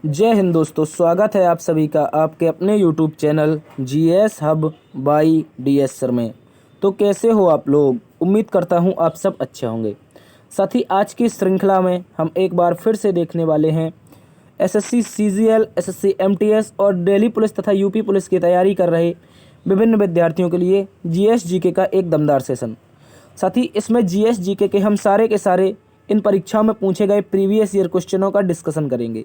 जय हिंद दोस्तों, स्वागत है आप सभी का आपके अपने YouTube channel GS hub by DS sir में। तो कैसे हो आप लोग? उम्मीद करता हूं आप सब अच्छे होंगे। साथ ही आज की श्रृंखला में हम एक बार फिर से देखने वाले हैं एसएससी सीजीएल, एसएससी एमटीएस और दिल्ली पुलिस तथा यूपी पुलिस की तैयारी कर रहे विभिन्न विद्यार्थियों के लिए जीएस जीके का एक दमदार सेशन। साथ ही इसमें जीएस जीके के हम सारे के सारे इन परीक्षाओं में पूछे गए प्रीवियस ईयर क्वेश्चनों का डिस्कशन करेंगे।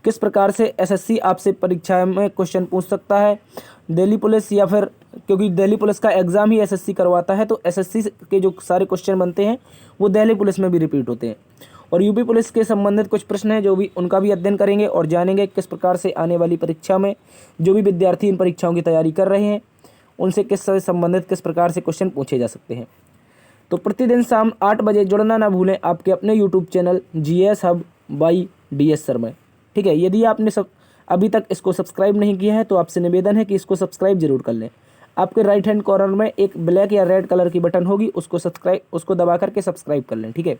किस प्रकार से एसएससी आपसे परीक्षा में क्वेश्चन पूछ सकता है, दिल्ली पुलिस या फिर क्योंकि दिल्ली पुलिस का एग्ज़ाम ही एसएससी करवाता है तो एसएससी के जो सारे क्वेश्चन बनते हैं वो दिल्ली पुलिस में भी रिपीट होते हैं। और यूपी पुलिस के संबंधित कुछ प्रश्न हैं जो भी उनका भी अध्ययन करेंगे और जानेंगे किस प्रकार से आने वाली परीक्षा में जो भी विद्यार्थी इन परीक्षाओं की तैयारी कर रहे हैं उनसे किस से संबंधित किस प्रकार से क्वेश्चन पूछे जा सकते हैं। तो प्रतिदिन शाम 8 बजे जुड़ना ना भूलें आपके अपने YouTube channel GS hub by DS sir में। ठीक है, यदि आपने अभी तक इसको सब्सक्राइब नहीं किया है तो आपसे निवेदन है कि इसको सब्सक्राइब जरूर कर लें। आपके राइट हैंड कॉर्नर में एक ब्लैक या रेड कलर की बटन होगी, उसको दबा करके सब्सक्राइब कर लें। ठीक है,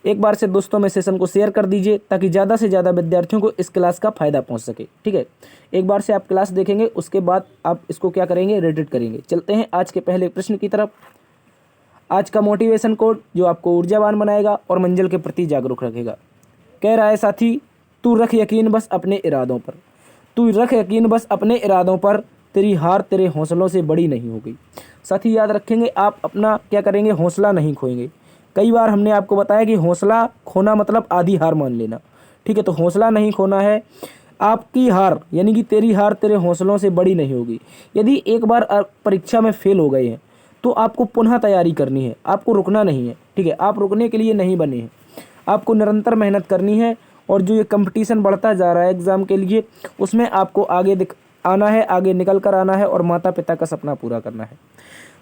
एक बार से दोस्तों में सेशन को शेयर कर दीजिए ताकि ज़्यादा से ज़्यादा विद्यार्थियों को इस क्लास का फ़ायदा पहुंच सके। ठीक है, एक बार से आप क्लास देखेंगे उसके बाद आप इसको क्या करेंगे, रेडिट करेंगे। चलते हैं आज के पहले प्रश्न की तरफ। आज का मोटिवेशन कोड जो आपको ऊर्जावान बनाएगा और मंजिल के प्रति जागरूक रखेगा। कह रहा है साथी, तू रख यकीन बस अपने इरादों पर, तू रख यकीन बस अपने इरादों पर, तेरी हार तेरे हौसलों से बड़ी नहीं होगी। साथी याद रखेंगे, आप अपना क्या करेंगे, हौसला नहीं खोएंगे। कई बार हमने आपको बताया कि हौसला खोना मतलब आधी हार मान लेना। ठीक है, तो हौसला नहीं खोना है। आपकी हार यानी कि तेरी हार तेरे हौसलों से बड़ी नहीं होगी। यदि एक बार परीक्षा में फेल हो गए हैं तो आपको पुनः तैयारी करनी है, आपको रुकना नहीं है। ठीक है, आप रुकने के लिए नहीं बने हैं, आपको निरंतर मेहनत करनी है। और जो ये कंपटीशन बढ़ता जा रहा है एग्ज़ाम के लिए उसमें आपको आगे आना है, आगे निकल कर आना है और माता पिता का सपना पूरा करना है।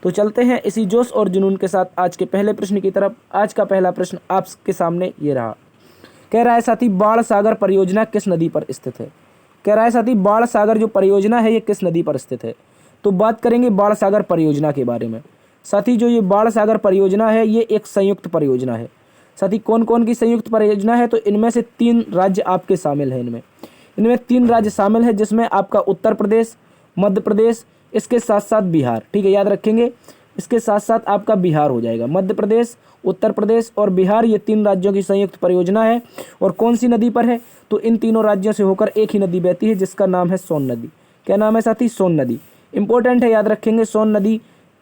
तो चलते हैं इसी जोश और जुनून के साथ आज के पहले प्रश्न की तरफ। आज का पहला प्रश्न आपके सामने ये रहा। कह रहा है साथी, बाण सागर परियोजना किस नदी पर स्थित है? कह रहा है साथी, बाण सागर जो परियोजना है ये किस नदी पर स्थित है? तो बात करेंगे बाण सागर परियोजना के बारे में। साथी जो ये बाण सागर परियोजना है ये एक संयुक्त परियोजना है। साथी कौन कौन की संयुक्त परियोजना है? तो इनमें से 3 राज्य आपके शामिल हैं। इनमें 3 राज्य शामिल है जिसमें आपका उत्तर प्रदेश, मध्य प्रदेश, इसके साथ साथ बिहार। ठीक है, याद रखेंगे इसके साथ साथ आपका बिहार हो जाएगा। मध्य प्रदेश, उत्तर प्रदेश और बिहार ये 3 राज्यों की संयुक्त परियोजना है। और कौन सी नदी पर है? तो इन तीनों राज्यों से होकर एक ही नदी बहती है जिसका नाम है सोन नदी। क्या नाम है साथी? सोन नदी। इंपॉर्टेंट है, याद रखेंगे। सोन नदी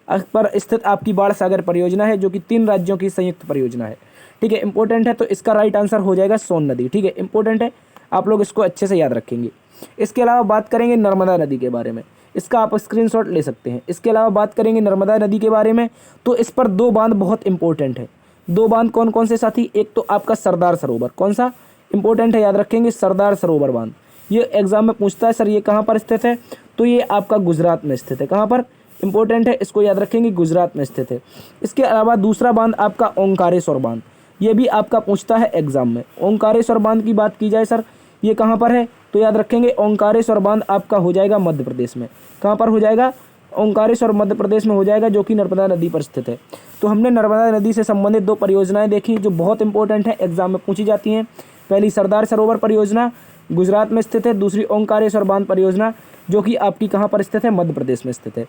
पर स्थित आपकी बाण सागर परियोजना है जो कि 3 राज्यों की संयुक्त परियोजना है। ठीक है, इंपॉर्टेंट है, तो इसका राइट आंसर हो जाएगा सोन नदी। ठीक है, इंपॉर्टेंट है, आप लोग इसको अच्छे से याद रखेंगे। इसके अलावा बात करेंगे नर्मदा नदी के बारे में, इसका आप स्क्रीनशॉट ले सकते हैं। इसके अलावा बात करेंगे नर्मदा नदी के बारे में तो इस पर 2 बांध बहुत इंपॉर्टेंट है। 2 बांध कौन कौन से साथी? एक तो आपका सरदार सरोवर, कौन सा? इंपॉर्टेंट है, याद रखेंगे, सरदार सरोवर बांध। ये एग्जाम में पूछता है सर ये कहाँ पर स्थित है? तो ये आपका गुजरात में स्थित है। कहाँ पर? इंपॉर्टेंट है, इसको याद रखेंगे, गुजरात में स्थित है। इसके अलावा दूसरा बांध आपका ओंकारेश्वर बांध, ये भी आपका पूछता है एग्जाम में। ओंकारेश्वर बांध की बात की जाए सर ये कहाँ पर है? तो याद रखेंगे ओंकारेश्वर बांध आपका हो जाएगा मध्य प्रदेश में। कहाँ पर हो जाएगा? ओंकारेश्वर मध्य प्रदेश में हो जाएगा जो कि नर्मदा नदी पर स्थित है। तो हमने नर्मदा नदी से संबंधित 2 परियोजनाएं देखी जो बहुत इंपॉर्टेंट है, एग्जाम में पूछी जाती हैं। पहली सरदार सरोवर परियोजना गुजरात में स्थित है, दूसरी ओंकारेश्वर बांध परियोजना जो कि आपकी कहाँ पर स्थित है? मध्य प्रदेश में स्थित है।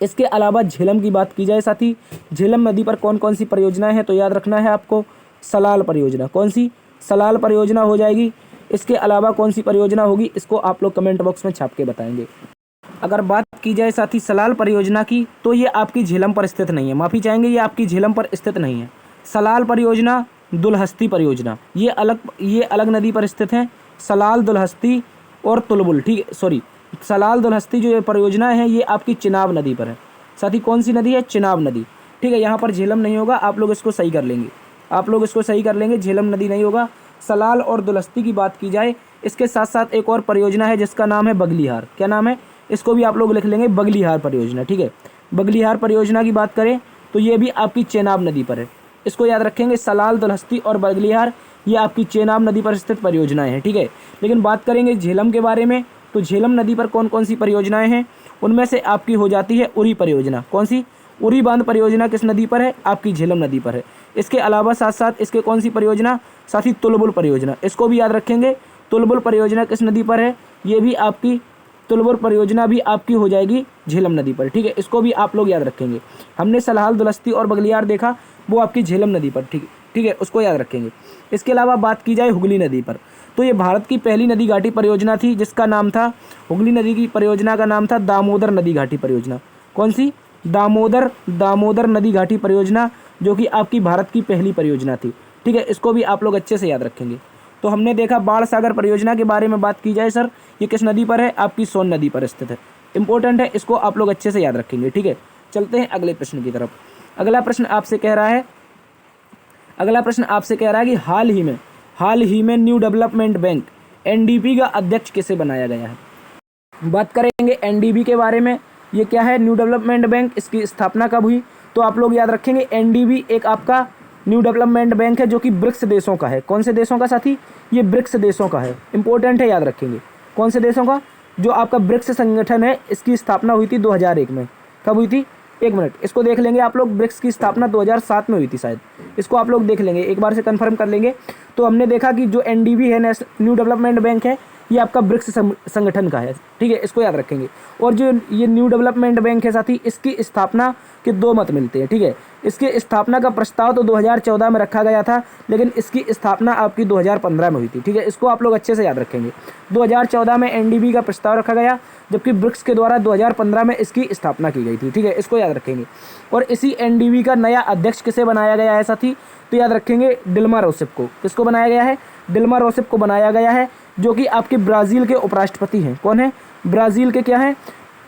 इसके अलावा झेलम की बात की जाए साथी, झेलम नदी पर कौन कौन सी परियोजनाएं हैं? तो याद रखना है आपको, सलाल परियोजना। कौन सी? सलाल परियोजना हो जाएगी। इसके अलावा कौन सी परियोजना होगी इसको आप लोग कमेंट बॉक्स में छाप के बताएंगे। अगर बात की जाए साथी सलाल परियोजना की तो ये आपकी झेलम पर स्थित नहीं है, माफ़ी चाहेंगे, ये आपकी झेलम पर स्थित नहीं है। सलाल परियोजना, दुलहस्ती परियोजना ये अलग नदी पर स्थित है। सलाल, दुलहस्ती और तुलबुल। ठीक है, सॉरी, सलाल दुलहस्ती जो ये परियोजना है ये आपकी चिनाब नदी पर है। साथ ही कौन सी नदी है? चिनाब नदी। ठीक है, यहाँ पर झेलम नहीं होगा, आप लोग इसको सही कर लेंगे, झेलम नदी नहीं होगा। सलाल और दुलहस्ती की बात की जाए इसके साथ साथ एक और परियोजना है जिसका नाम है बगलीहार। क्या नाम है? इसको भी आप लोग लिख लेंगे, बगलीहार परियोजना। ठीक है, बगलीहार परियोजना की बात करें तो ये भी आपकी चेनाब नदी पर है। इसको याद रखेंगे, सलाल, दुलहस्ती और बगलीहार ये आपकी चेनाब नदी पर स्थित परियोजनाएं हैं। ठीक है, लेकिन बात करेंगे झेलम के बारे में तो झेलम नदी पर कौन कौन सी परियोजनाएं हैं? उनमें से आपकी हो जाती है उरी परियोजना। कौन सी? उरी बांध परियोजना किस नदी पर है? आपकी झेलम नदी पर है। इसके अलावा साथ साथ इसके कौन सी परियोजना? साथ ही तुलबुल परियोजना, इसको भी याद रखेंगे। तुलबुल परियोजना किस नदी पर है? ये भी आपकी तुलबुल परियोजना भी आपकी हो जाएगी झेलम नदी पर, ठीक है। इसको भी आप लोग याद रखेंगे। हमने सलाहल, दुलस्ती और बगलियार देखा, वो आपकी झेलम नदी पर, ठीक है, उसको याद रखेंगे। इसके अलावा बात की जाए हुगली नदी पर, तो ये भारत की पहली नदी घाटी परियोजना थी जिसका नाम था, हुगली नदी की परियोजना का नाम था दामोदर नदी घाटी परियोजना। कौन सी? दामोदर नदी घाटी परियोजना, जो कि आपकी भारत की पहली परियोजना थी, ठीक है। इसको भी आप लोग अच्छे से याद रखेंगे। तो हमने देखा बाण सागर परियोजना के बारे में बात की जाए सर, ये किस नदी पर है? आपकी सोन नदी पर स्थित है। इंपॉर्टेंट है, इसको आप लोग अच्छे से याद रखेंगे, ठीक है। चलते हैं अगले प्रश्न की तरफ। अगला प्रश्न आपसे कह रहा है कि हाल ही में न्यू डेवलपमेंट बैंक एनडीबी का अध्यक्ष किसे बनाया गया है? बात करेंगे एनडीबी के बारे में। ये क्या है? New development bank. इसकी स्थापना कब हुई? तो आप लोग याद रखेंगे, एनडीबी एक आपका न्यू डेवलपमेंट बैंक है जो कि ब्रिक्स देशों का है। कौन से देशों का साथी? ये ब्रिक्स देशों का है। इंपॉर्टेंट है, याद रखेंगे। कौन से देशों का? जो आपका ब्रिक्स संगठन है, इसकी स्थापना हुई थी 2001 में। कब हुई थी? एक मिनट, इसको देख लेंगे आप लोग। ब्रिक्स की स्थापना 2007 में हुई थी शायद। इसको आप लोग देख लेंगे, एक बार से कंफर्म कर लेंगे। तो हमने देखा कि जो एनडीबी है, न्यू डेवलपमेंट बैंक है, ये आपका ब्रिक्स संगठन का है, ठीक है। इसको याद रखेंगे। और जो ये न्यू डेवलपमेंट बैंक है साथी, इसकी स्थापना के दो मत मिलते हैं, ठीक है। इसके स्थापना का प्रस्ताव तो 2014 में रखा गया था, लेकिन इसकी स्थापना आपकी 2015 में हुई थी, ठीक है। इसको आप लोग अच्छे से याद रखेंगे। 2014 में एनडीबी का प्रस्ताव रखा गया, जबकि ब्रिक्स के द्वारा 2015 में इसकी स्थापना की गई थी, ठीक है। इसको याद रखेंगे। और इसी एनडीबी का नया अध्यक्ष किसे बनाया गया है साथी? तो याद रखेंगे डिल्मा रूसेफ को। किसको बनाया गया है? डिल्मा रूसेफ को बनाया गया है, जो कि आपके ब्राज़ील के उपराष्ट्रपति हैं। कौन है? ब्राज़ील के क्या हैं?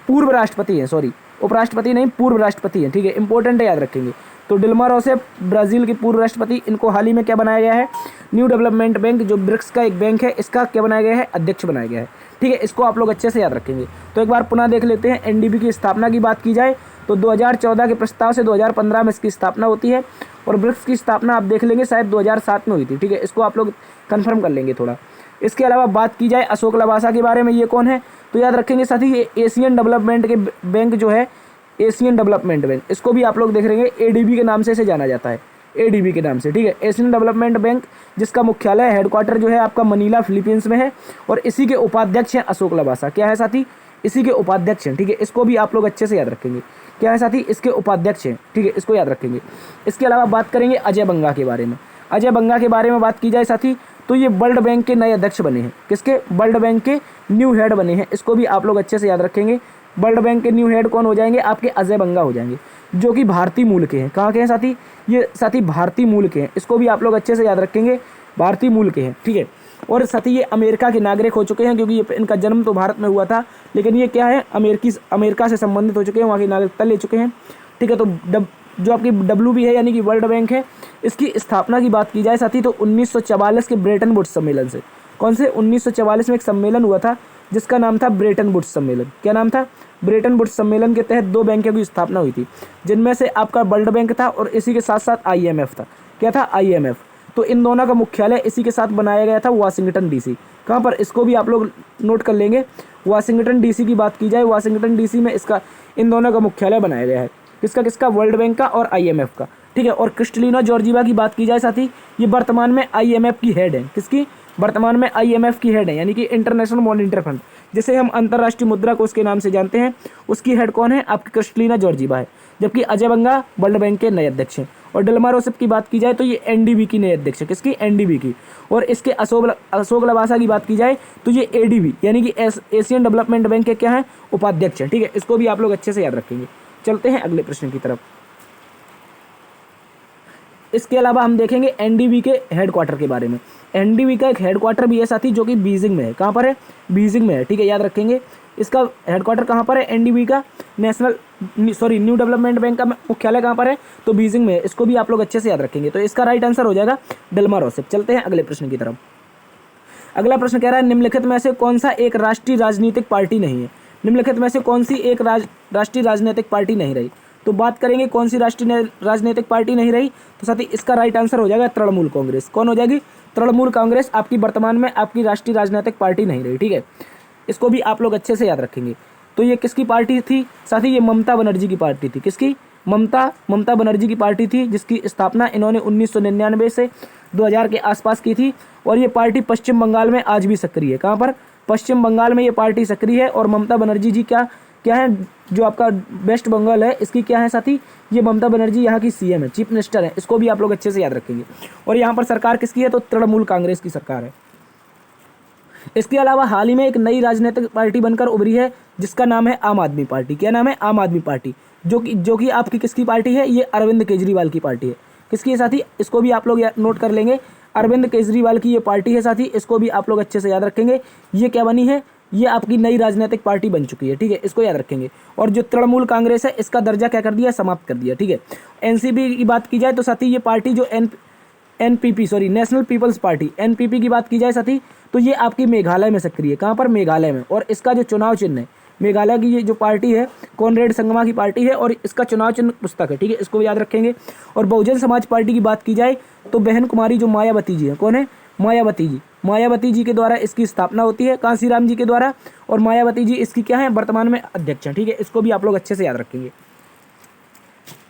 पूर्व राष्ट्रपति हैं, सॉरी, उपराष्ट्रपति नहीं, पूर्व राष्ट्रपति हैं, ठीक है। इंपॉर्टेंट है, याद रखेंगे। तो डिल्मा रूसेफ ब्राज़ील के पूर्व राष्ट्रपति, इनको हाल ही में क्या बनाया गया है? न्यू डेवलपमेंट बैंक, जो ब्रिक्स का एक बैंक है, इसका क्या बनाया गया है? अध्यक्ष बनाया गया है, ठीक है। इसको आप लोग अच्छे से याद रखेंगे। तो एक बार पुनः देख लेते हैं। एनडीबी की स्थापना की बात की जाए तो 2014 के प्रस्ताव से 2015 में इसकी स्थापना होती है। और ब्रिक्स की स्थापना आप देख लेंगे शायद 2007 में हुई थी, ठीक है। इसको आप लोग कंफर्म कर लेंगे थोड़ा। इसके अलावा बात की जाए अशोक लवासा के बारे में, ये कौन है? तो याद रखेंगे साथी, ये एशियन डेवलपमेंट के बैंक जो है, एशियन डेवलपमेंट बैंक, इसको भी आप लोग देख लेंगे। एडीबी के नाम से इसे जाना जाता है, एडीबी के नाम से, ठीक है। एशियन डेवलपमेंट बैंक, जिसका मुख्यालय हेडक्वार्टर जो है आपका मनीला फिलीपींस में है। और इसी के उपाध्यक्ष हैं अशोक लवासा। क्या है साथी? इसी के उपाध्यक्ष हैं, ठीक है। इसको भी आप लोग अच्छे से याद रखेंगे। क्या है साथी? इसके उपाध्यक्ष हैं, ठीक है। इसको याद रखेंगे। इसके अलावा बात करेंगे अजय बंगा के बारे में। अजय बंगा के बारे में बात की जाए साथी, तो ये वर्ल्ड बैंक के नए अध्यक्ष बने हैं। किसके? वर्ल्ड बैंक के न्यू हेड बने हैं। इसको भी आप लोग अच्छे से याद रखेंगे। वर्ल्ड बैंक के न्यू हेड कौन हो जाएंगे? आपके अजय बंगा हो जाएंगे, जो कि भारतीय मूल के हैं। कहाँ के हैं साथी? ये साथी भारतीय मूल के हैं। इसको भी आप लोग अच्छे से याद रखेंगे, भारतीय मूल के हैं, ठीक है। और साथी ये अमेरिका के नागरिक हो चुके हैं, क्योंकि ये इनका जन्म तो भारत में हुआ था, लेकिन ये क्या है? अमेरिका से संबंधित हो चुके हैं, वहाँ की नागरिकता ले चुके हैं, ठीक है। तो जो आपकी WB है, यानी कि वर्ल्ड बैंक है, इसकी स्थापना की बात की जाए साथी, तो 1944 के ब्रेटन वुड्स सम्मेलन से। कौन से? 1944 में एक सम्मेलन हुआ था जिसका नाम था ब्रेटन वुड्स सम्मेलन। क्या नाम था? ब्रेटन वुड्स सम्मेलन के तहत दो बैंकों की स्थापना हुई थी, जिनमें से आपका वर्ल्ड बैंक था और इसी के साथ साथ IMF था। क्या था? IMF। तो इन दोनों का मुख्यालय इसी के साथ बनाया गया था, वाशिंगटन DC। कहाँ पर? इसको भी आप लोग नोट कर लेंगे। वाशिंगटन DC की बात की जाए, वाशिंगटन DC में इसका, इन दोनों का मुख्यालय बनाया गया है। किसका? वर्ल्ड बैंक का और IMF का, ठीक है। और क्रिस्टलिना जॉर्जिवा की बात की जाए साथी, ये वर्तमान में IMF की हेड है। किसकी? वर्तमान में IMF की हेड है, यानी कि इंटरनेशनल मॉनिटरी फंड, जिसे हम अंतर्राष्ट्रीय मुद्रा कोष के नाम से जानते हैं। उसकी हेड कौन है? आपकी क्रिस्टलिना जॉर्जिवा है। जबकि अजय बंगा वर्ल्ड बैंक के नए अध्यक्ष हैं। और डिल्मा रूसेफ की बात की जाए तो ये एनडीबी की नए अध्यक्ष है। किसकी? एनडीबी की। और इसके अशोक लवासा की बात की जाए तो ये एडीबी, यानी कि एशियन डेवलपमेंट बैंक के क्या है? उपाध्यक्ष है, ठीक है। इसको भी आप लोग अच्छे से याद रखेंगे। चलते हैं अगले प्रश्न की तरफ। इसके अलावा हम देखेंगे एनडीबी के हेडक्वार्टर के बारे में। एनडीबी का एक हेडक्वार्टर भी है साथी, जो कि बीजिंग में है। कहाँ पर है? बीजिंग में है, ठीक है। याद रखेंगे। इसका हेडक्वार्टर कहाँ पर है? एनडीबी का न्यू डेवलपमेंट बैंक का मुख्यालय कहाँ पर है? तो बीजिंग में है। इसको भी आप लोग अच्छे से याद रखेंगे। तो इसका राइट आंसर हो जाएगा डिल्मा रूसेफ। चलते हैं अगले प्रश्न की तरफ। अगला प्रश्न कह रहा है, निम्नलिखित में से कौन सा एक राष्ट्रीय राजनीतिक पार्टी नहीं है? निम्नलिखित में से कौन सी एक राष्ट्रीय राजनीतिक पार्टी नहीं रही? तो बात करेंगे कौन सी राष्ट्रीय राजनीतिक पार्टी नहीं रही, तो साथ ही इसका राइट आंसर हो जाएगा तृणमूल कांग्रेस। कौन हो जाएगी? तृणमूल कांग्रेस आपकी वर्तमान में आपकी राष्ट्रीय राजनीतिक पार्टी नहीं रही, ठीक है। इसको भी आप लोग अच्छे से याद रखेंगे। तो ये किसकी पार्टी थी? साथ ही ये ममता बनर्जी की पार्टी थी। किसकी? ममता बनर्जी की पार्टी थी, जिसकी स्थापना इन्होंने 1999 से 2000 के आसपास की थी। और ये पार्टी पश्चिम बंगाल में आज भी सक्रिय है। कहाँ पर? पश्चिम बंगाल में ये पार्टी सक्रिय है। और ममता बनर्जी जी क्या क्या है, जो आपका वेस्ट बंगाल है इसकी क्या है साथी, ये ममता बनर्जी यहाँ की सीएम है, चीफ मिनिस्टर है। इसको भी आप लोग अच्छे से याद रखेंगे। और यहाँ पर सरकार किसकी है, तो तृणमूल कांग्रेस की सरकार है। इसके अलावा हाल ही में एक नई राजनीतिक पार्टी बनकर उभरी है, जिसका नाम है आम आदमी पार्टी। क्या नाम है? आम आदमी पार्टी, जो कि आपकी किसकी पार्टी है, ये अरविंद केजरीवाल की पार्टी है। किसकी है साथी? इसको भी आप लोग नोट कर लेंगे, अरविंद केजरीवाल की ये पार्टी है साथी। इसको भी आप लोग अच्छे से याद रखेंगे। ये क्या बनी है? ये आपकी नई राजनीतिक पार्टी बन चुकी है, ठीक है, इसको याद रखेंगे। और जो तृणमूल कांग्रेस है, इसका दर्जा क्या कर दिया, समाप्त कर दिया, ठीक है। एनसीपी की बात की जाए तो साथी ये पार्टी जो NPP sorry National People's Party NPP की बात की जाए साथी, तो ये आपकी मेघालय में सक्रिय है। कहाँ पर? मेघालय में। और इसका जो चुनाव चिन्ह है, मेघालय की ये जो पार्टी है कॉनरेड संगमा की पार्टी है, और इसका चुनाव चिन्ह पुस्तक है, ठीक है, इसको याद रखेंगे। और बहुजन समाज पार्टी की बात की जाए तो बहन कुमारी जो मायावती जी है, कौन है? मायावती जी के द्वारा इसकी स्थापना होती है, कांसीराम जी के द्वारा। और मायावती जी इसकी क्या है, वर्तमान में अध्यक्ष हैं, ठीक है, इसको भी आप लोग अच्छे से याद रखेंगे।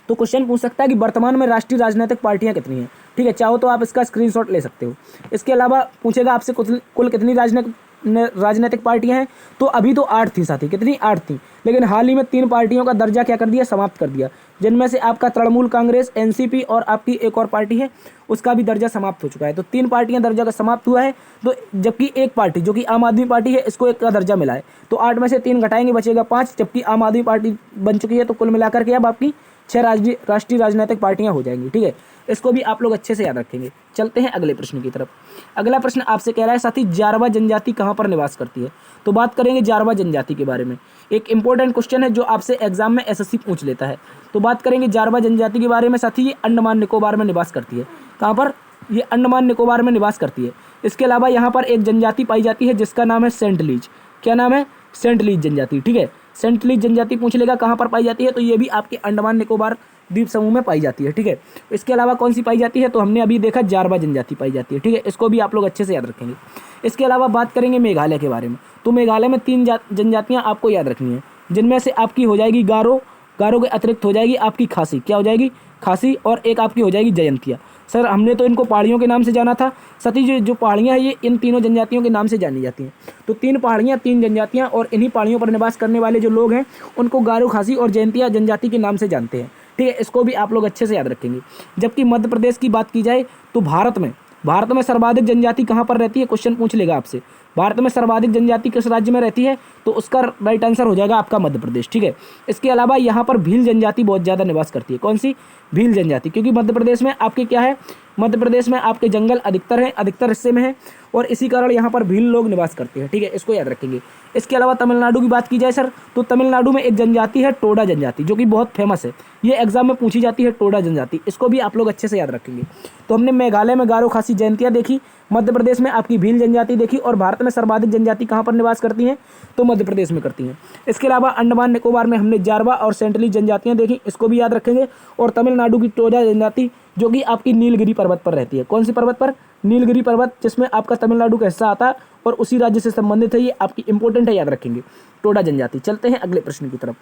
तो क्वेश्चन पूछ सकता है कि वर्तमान में राष्ट्रीय राजनीतिक पार्टियां कितनी हैं, ठीक है, चाहो तो आप इसका स्क्रीनशॉट ले सकते हो। इसके अलावा पूछेगा आपसे कुल कितनी राजनीतिक पार्टियां हैं, तो अभी तो 8 थी साथी। कितनी? 8 थी। लेकिन हाल ही में 3 पार्टियों का दर्जा क्या कर दिया, समाप्त कर दिया, जिनमें से आपका तृणमूल कांग्रेस, एनसीपी और आपकी एक और पार्टी है, उसका भी दर्जा समाप्त हो चुका है। तो 3 पार्टियां दर्जा का समाप्त हुआ है। तो जबकि एक पार्टी जो कि आम आदमी पार्टी है, इसको 1 का दर्जा मिला है। तो 8 में से 3 घटाएंगे, बचेगा 5, जबकि आम आदमी पार्टी बन चुकी है। तो कुल मिलाकर के अब आपकी 6 राष्ट्रीय राजनीतिक पार्टियां हो जाएंगी, ठीक है, इसको भी आप लोग अच्छे से याद रखेंगे। चलते हैं अगले प्रश्न की तरफ। अगला प्रश्न आपसे कह रहा है साथी, जारवा जनजाति कहाँ पर निवास करती है। तो बात करेंगे जारवा जनजाति के बारे में। एक इंपॉर्टेंट क्वेश्चन है जो आपसे एग्जाम में एसएससी पूछ लेता है। तो बात करेंगे जारवा जनजाति के बारे में साथी। ये अंडमान निकोबार में निवास करती है। कहाँ पर? ये अंडमान निकोबार में निवास करती है। इसके अलावा यहाँ पर एक जनजाति पाई जाती है जिसका नाम है सेंटलीज। क्या नाम है? सेंटलीज जनजाति, ठीक है। सेंटलीज जनजाति पूछ लेगा कहाँ पर पाई जाती है, तो ये भी आपके अंडमान निकोबार द्वीप समूह में पाई जाती है, ठीक है। इसके अलावा कौन सी पाई जाती है, तो हमने अभी देखा जारवा जनजाति पाई जाती है, ठीक है, इसको भी आप लोग अच्छे से याद रखेंगे। इसके अलावा बात करेंगे मेघालय के बारे में। तो मेघालय में 3 जनजातियाँ आपको याद रखनी है, जिनमें से आपकी हो जाएगी गारो के अतिरिक्त हो जाएगी आपकी खासी। क्या हो जाएगी? खासी। और एक आपकी हो जाएगी जयंतिया। सर हमने तो इनको पहाड़ियों के नाम से जाना था साथी। जो पहाड़ियाँ हैं ये इन तीनों जनजातियों के नाम से जानी जाती हैं। तो 3 पहाड़ियाँ, 3 जनजातियाँ, और इन्हीं पहाड़ियों पर निवास करने वाले जो लोग हैं उनको गारो, खासी और जयंतिया जनजाति के नाम से जानते हैं, ठीक है, इसको भी आप लोग अच्छे से याद रखेंगे। जबकि मध्य प्रदेश की बात की जाए तो भारत में सर्वाधिक जनजाति कहाँ पर रहती है, क्वेश्चन पूछ लेगा आपसे। भारत में सर्वाधिक जनजाति किस राज्य में रहती है, तो उसका राइट आंसर हो जाएगा आपका मध्य प्रदेश, ठीक है। इसके अलावा यहाँ पर भील जनजाति बहुत ज़्यादा निवास करती है। कौन सी? भील जनजाति, क्योंकि मध्य प्रदेश में आपके क्या है, मध्य प्रदेश में आपके जंगल अधिकतर हैं, अधिकतर हिस्से में है, और इसी कारण यहाँ पर भील लोग निवास करते हैं, ठीक है, इसको याद रखेंगे। इसके अलावा तमिलनाडु की बात की जाए सर, तो तमिलनाडु में एक जनजाति है टोडा जनजाति, जो कि बहुत फेमस है, ये एग्जाम में पूछी जाती है, टोडा जनजाति, इसको भी आप लोग अच्छे से याद रखेंगे। तो हमने मेघालय में गारो, खासी, जयंतिया देखी, मध्य प्रदेश में आपकी भील जनजाति देखी, और भारत में सर्वाधिक जनजाति कहाँ पर निवास करती हैं, तो मध्य प्रदेश में करती हैं। इसके अलावा अंडमान निकोबार में हमने जारवा और सेंटलीज जनजातियाँ देखी, इसको भी याद रखेंगे। और तमिलनाडु की टोडा जनजाति जो कि आपकी नीलगिरी पर्वत पर रहती है। कौन सी पर्वत पर? नीलगिरी पर्वत, जिसमें आपका तमिलनाडु का हिस्सा आता है और उसी राज्य से संबंधित है, ये आपकी इंपॉर्टेंट है, याद रखेंगे, टोडा जनजाति। चलते हैं अगले प्रश्न की तरफ।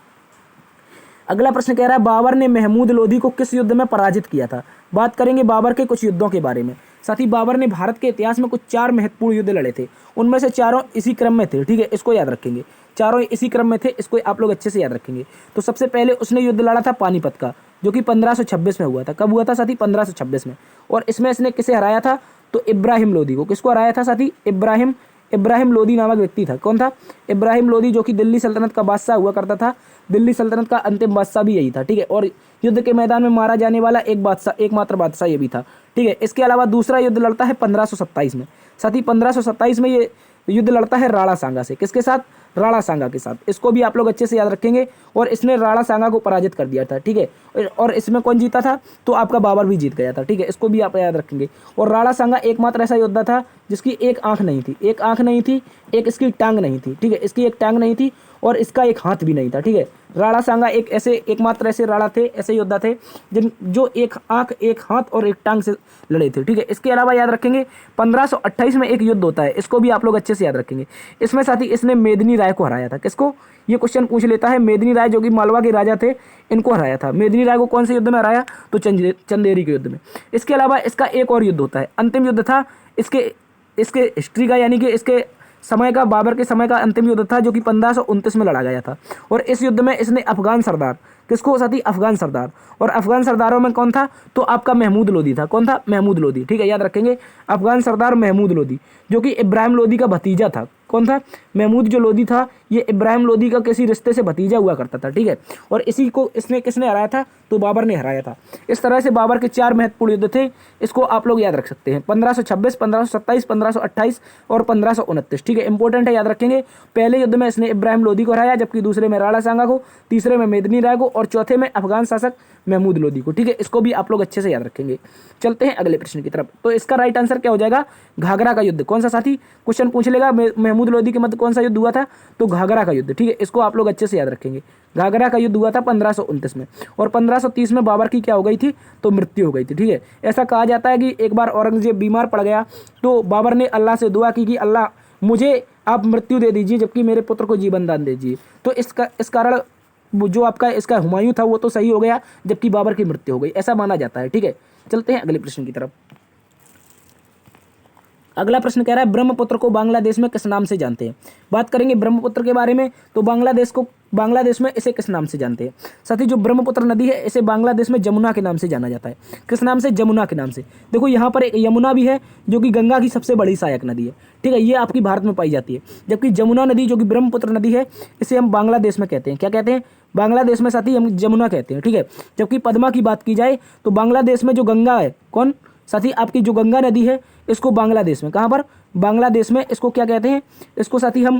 अगला प्रश्न कह रहा है बाबर ने महमूद लोधी को किस युद्ध में पराजित किया था। बात करेंगे बाबर के कुछ युद्धों के बारे में। साथ ही बाबर ने भारत के इतिहास में कुछ 4 महत्वपूर्ण युद्ध लड़े थे, उनमें से चारों इसी क्रम में थे, ठीक है, इसको याद रखेंगे, चारों इसी क्रम में थे, इसको आप लोग अच्छे से याद रखेंगे। तो सबसे पहले उसने युद्ध लड़ा था पानीपत का, जो कि 1526 में हुआ था। कब हुआ था साथी? 1526 में। और इसमें इसने किसे हराया था, तो इब्राहिम लोदी को। किसको हराया था साथी? इब्राहिम लोदी नामक व्यक्ति था। कौन था? इब्राहिम लोदी, जो कि दिल्ली सल्तनत का बादशाह हुआ करता था। दिल्ली सल्तनत का अंतिम बादशाह भी यही था, ठीक है, और युद्ध के मैदान में मारा जाने वाला एकमात्र बादशाह ये भी था, ठीक है। इसके अलावा दूसरा युद्ध लड़ता है 1527 में। साथ ही 1527 में ये युद्ध लड़ता है राणा सांगा से। किसके साथ? राणा सांगा के साथ। इसको भी आप लोग अच्छे से याद रखेंगे। और इसने राणा सांगा को पराजित कर दिया था, ठीक है। और इसमें कौन जीता था? तो आपका बाबर भी जीत गया था, ठीक है, इसको भी आप याद रखेंगे। और राणा सांगा एकमात्र ऐसा योद्धा था जिसकी एक आंख नहीं थी, एक आंख नहीं थी, एक इसकी टांग नहीं थी, ठीक है, इसकी एक टांग नहीं थी और इसका एक हाथ भी नहीं था, ठीक है। राणा सांगा एक ऐसे एकमात्र ऐसे राणा थे, ऐसे योद्धा थे जिन जो एक आंख, एक हाथ और एक टांग से लड़े थे, ठीक है। इसके अलावा याद रखेंगे 1528 में एक युद्ध होता है, इसको भी आप लोग अच्छे से याद रखेंगे। इसमें साथ ही इसने मेदिनी राय को हराया था। किसको? ये क्वेश्चन पूछ लेता है। मेदिनी राय जो कि मालवा के राजा थे, इनको हराया था। मेदिनी राय को कौन से युद्ध में हराया? तो चंदेरी के युद्ध में। इसके अलावा इसका एक और युद्ध होता है, अंतिम युद्ध था इसके हिस्ट्री का, यानी कि इसके समय का, बाबर के समय का अंतिम युद्ध था जो कि 1529 में लड़ा गया था। और इस युद्ध में इसने अफगान सरदार, किसको साथी? अफगान सरदार। और अफगान सरदारों में कौन था? तो आपका महमूद लोदी था। कौन था? महमूद लोदी, ठीक है, याद रखेंगे। अफगान सरदार महमूद लोदी जो कि इब्राहिम लोदी का भतीजा था। कौन था? महमूद जो लोदी था, ये इब्राहिम लोदी का किसी रिश्ते से भतीजा हुआ करता था, ठीक है। और इसी को इसने किसने हराया था? तो बाबर ने हराया था। इस तरह से बाबर के 4 महत्वपूर्ण युद्ध थे, इसको आप लोग याद रख सकते हैं। 1526, 1527, 1528 और 1529, ठीक है, इंपॉर्टेंट है, याद रखेंगे। पहले युद्ध में इसने इब्राहिम लोदी को हराया, जबकि दूसरे में राणा सांगा को, तीसरे में मेदिनी राय को और चौथे में अफगान शासक महमूद लोदी को, ठीक है। इसको भी आप लोग अच्छे से याद रखेंगे। चलते हैं अगले प्रश्न की तरफ। तो इसका राइट आंसर क्या हो जाएगा? घाघरा का युद्ध। कौन सा साथी? क्वेश्चन पूछ लेगा, महमूद लोदी के मध्य कौन सा युद्ध हुआ था? तो घाघरा का युद्ध, ठीक है, इसको आप लोग अच्छे से याद रखेंगे। घाघरा का युद्ध हुआ था 1529 में। और 1530 में बाबर की क्या हो गई थी? तो मृत्यु हो गई थी, ठीक है। ऐसा कहा जाता है कि एक बार औरंगजेब बीमार पड़ गया तो बाबर ने अल्लाह से दुआ की कि अल्लाह मुझे आप मृत्यु दे दीजिए जबकि मेरे पुत्र को जीवन दान दीजिए। तो इस कारण जो आपका इसका हुमायूं था वो तो सही हो गया, जबकि बाबर की मृत्यु हो गई, ऐसा माना जाता है, ठीक है। चलते हैं अगले प्रश्न की तरफ। अगला प्रश्न कह रहा है ब्रह्मपुत्र को बांग्लादेश में किस नाम से जानते हैं? बात करेंगे ब्रह्मपुत्र के बारे में, तो बांग्लादेश में इसे किस नाम से जानते हैं? साथ ही जो ब्रह्मपुत्र नदी है इसे बांग्लादेश में जमुना के नाम से जाना जाता है। किस नाम से? जमुना के नाम से। देखो यहाँ पर एक यमुना भी है जो कि गंगा की सबसे बड़ी सहायक नदी है, ठीक है, ये आपकी भारत में पाई जाती है। जबकि जमुना नदी जो कि ब्रह्मपुत्र नदी है, इसे हम बांग्लादेश में कहते हैं। क्या कहते हैं? बांग्लादेश में साथी हम जमुना कहते हैं, ठीक है। जबकि पद्मा की बात की जाए तो बांग्लादेश में जो गंगा है, कौन साथी? आपकी जो गंगा नदी है, इसको बांग्लादेश में, कहाँ पर? बांग्लादेश में इसको क्या कहते हैं? इसको साथी हम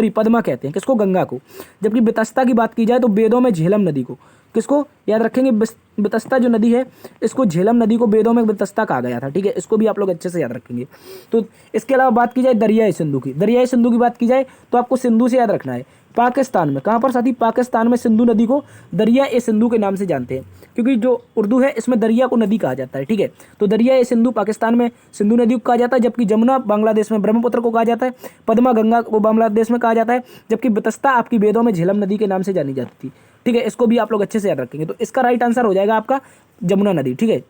पद्मा कहते हैं। किसको? गंगा को। जबकि बेतस्ता की बात की जाए तो वेदों में झेलम नदी को, किसको याद रखेंगे? बेतस्ता जो नदी है, इसको झेलम नदी को वेदों में बेतस्ता कहा गया था, ठीक है, इसको भी आप लोग अच्छे से याद रखेंगे। तो इसके अलावा बात की जाए दरियाई सिंधु की, दरियाई सिंधु की बात की जाए तो आपको सिंधु से याद रखना है। पाकिस्तान में, कहाँ पर साथी? पाकिस्तान में सिंधु नदी को दरिया ए सिंधु के नाम से जानते हैं, क्योंकि जो उर्दू है इसमें दरिया को नदी कहा जाता है, ठीक है। तो दरिया ए सिंधु पाकिस्तान में सिंधु नदी को कहा जाता है, जबकि जमुना बांग्लादेश में ब्रह्मपुत्र को कहा जाता है, पद्मा गंगा को बांग्लादेश में कहा जाता है, जबकि बेतस्ता आपकी वेदों में झेलम नदी के नाम से जानी जाती थी, ठीक है। इसको भी आप लोग अच्छे से याद रखेंगे। तो इसका राइट आंसर हो जाएगा आपका जमुना नदी, ठीक है।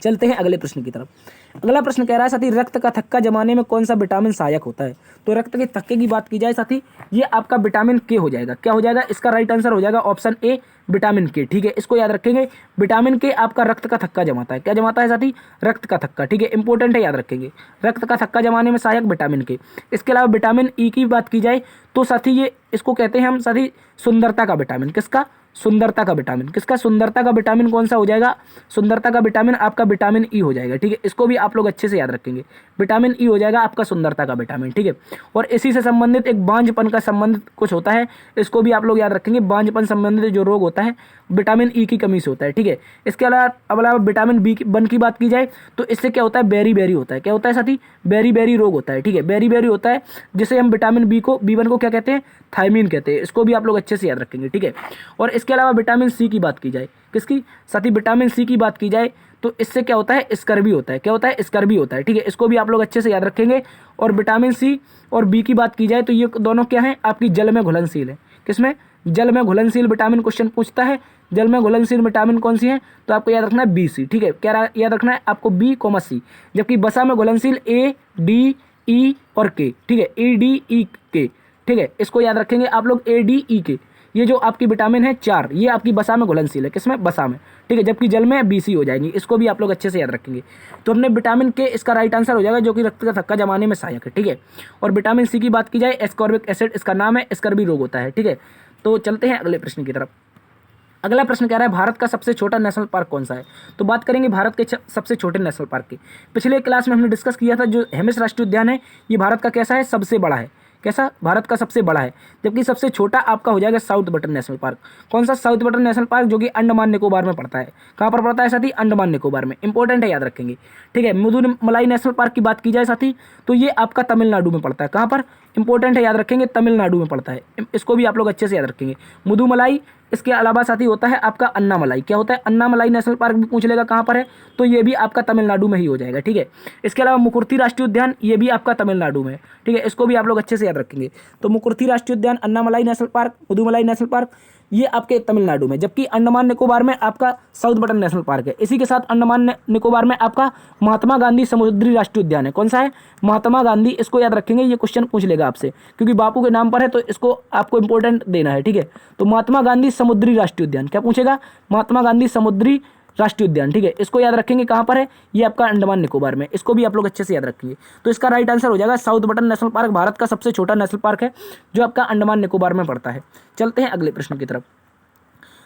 चलते हैं अगले प्रश्न की तरफ। अगला प्रश्न कह रहा है साथी रक्त का थक्का जमाने में कौन सा विटामिन सहायक होता है? तो रक्त के थक्के की बात की जाए साथी, ये आपका विटामिन के हो जाएगा। क्या हो जाएगा? इसका राइट आंसर हो जाएगा ऑप्शन ए, विटामिन के, ठीक है, इसको याद रखेंगे। विटामिन के आपका रक्त का थक्का जमाता है। क्या जमाता है साथी? रक्त का थक्का, ठीक है, इंपॉर्टेंट है, याद रखेंगे। रक्त का थक्का जमाने में सहायक विटामिन के। इसके अलावा विटामिन ई की बात की जाए तो साथी ये इसको कहते हैं हम साथी सुंदरता का विटामिन। किसका? सुंदरता का विटामिन। किसका? सुंदरता का विटामिन कौन सा हो जाएगा? सुंदरता का विटामिन आपका विटामिन ई हो जाएगा, ठीक है, इसको भी आप लोग अच्छे से याद रखेंगे। विटामिन ई हो जाएगा आपका सुंदरता का विटामिन, ठीक है। और इसी से संबंधित एक बांझपन का संबंधित कुछ होता है, इसको भी आप लोग याद रखेंगे। बांझपन संबंधित जो रोग होता है विटामिन ई की कमी से होता है, ठीक है। इसके अलावा विटामिन बी की बात की जाए तो इससे क्या होता है? बेरी बेरी होता है। क्या होता है साथी? बेरी बेरी रोग होता है, ठीक है, बेरी बेरी होता है, जिसे हम विटामिन बी1 को क्या कहते हैं? थायमीन कहते हैं। इसको भी आप लोग अच्छे से याद रखेंगे, ठीक है। और इसके अलावा विटामिन सी की बात की जाए, किसकी साथी? विटामिन सी की बात की जाए तो इससे क्या होता है? स्कर्वी होता है। क्या होता है? स्कर्वी होता है, ठीक है, इसको भी आप लोग अच्छे से याद रखेंगे। और विटामिन सी और बी की बात की जाए तो ये दोनों क्या है? आपकी जल में घुलनशील है। किसमें? जल में घुलनशील विटामिन क्वेश्चन पूछता है। जल में घुलनशील विटामिन कौन सी है? तो आपको याद रखना है बी सी, ठीक है, क्या याद रखना है आपको? B comma C. जबकि बसा में घुलनशील ए डी ई और के, ठीक है, ए डी ई के, ठीक है, इसको याद रखेंगे आप लोग, ए डी ई के। ये जो आपकी विटामिन है 4, ये आपकी बसा में घुलनशील है। किसमें? बसा में, ठीक है, जबकि जल में बीसी हो जाएंगी। इसको भी आप लोग अच्छे से याद रखेंगे। तो हमने विटामिन के इसका राइट आंसर हो जाएगा, जो कि रक्त का थक्का जमाने में सहायक है, ठीक है। और विटामिन सी की बात की जाए एस्कॉर्बिक एसिड इसका नाम है, स्कर्वी रोग होता है, ठीक है। तो चलते हैं अगले प्रश्न की तरफ। अगला प्रश्न कह रहा है भारत का सबसे छोटा नेशनल पार्क कौन सा है? तो बात करेंगे भारत के सबसे छोटे नेशनल पार्क की। पिछले क्लास में हमने डिस्कस किया था जो हेमिस राष्ट्रीय उद्यान है, ये भारत का कैसा है? सबसे बड़ा है। कैसा, भारत का सबसे बड़ा है। जबकि सबसे छोटा आपका हो जाएगा साउथ बटन नेशनल पार्क। कौन सा, साउथ बटन नेशनल पार्क, जो कि अंडमान निकोबार में पड़ता है। कहाँ पर पड़ता है साथी, अंडमान निकोबार में, इंपॉर्टेंट है, याद रखेंगे। ठीक है, मुदुमलाई नेशनल पार्क की बात की जाए साथी तो ये आपका तमिलनाडु में पड़ता है। कहाँ पर, इंपॉर्टेंट है, याद रखेंगे, तमिलनाडु में पड़ता है। इसको भी आप लोग अच्छे से याद रखेंगे, मुदुमलाई। इसके अलावा साथी होता है आपका अन्नामलाई। क्या होता है, अन्नामलाई नेशनल पार्क भी पूछ लेगा कहाँ पर है, तो ये भी आपका तमिलनाडु में ही हो जाएगा। ठीक है, इसके अलावा मुकुर्ती राष्ट्रीय उद्यान, ये भी आपका तमिलनाडु में है। ठीक है, इसको भी आप लोग अच्छे से याद रखेंगे। तो मुकुर्ती राष्ट्रीय उद्यान, Annamalai national park, Mudumalai national park, ये आपके तमिलनाडु में। जबकि अंडमान निकोबार में आपका साउथ बटन नेशनल पार्क है। इसी के साथ अंडमान निकोबार में आपका महात्मा गांधी समुद्री राष्ट्रीय उद्यान है। कौन सा है, महात्मा गांधी। इसको याद रखेंगे, ये क्वेश्चन पूछ लेगा आपसे, क्योंकि बापू के नाम पर है तो इसको आपको इंपॉर्टेंट देना है। ठीक है, तो महात्मा गांधी समुद्री राष्ट्रीय उद्यान, क्या पूछेगा, महात्मा गांधी समुद्री राष्ट्रीय उद्यान। ठीक है, इसको याद रखेंगे, कहाँ पर है, ये आपका अंडमान निकोबार में। इसको भी आप लोग अच्छे से याद रखेंगे। तो इसका राइट आंसर हो जाएगा south button national park, Bharat का सबसे छोटा नेशनल पार्क है, जो आपका अंडमान निकोबार में पड़ता है। चलते हैं अगले प्रश्न की तरफ।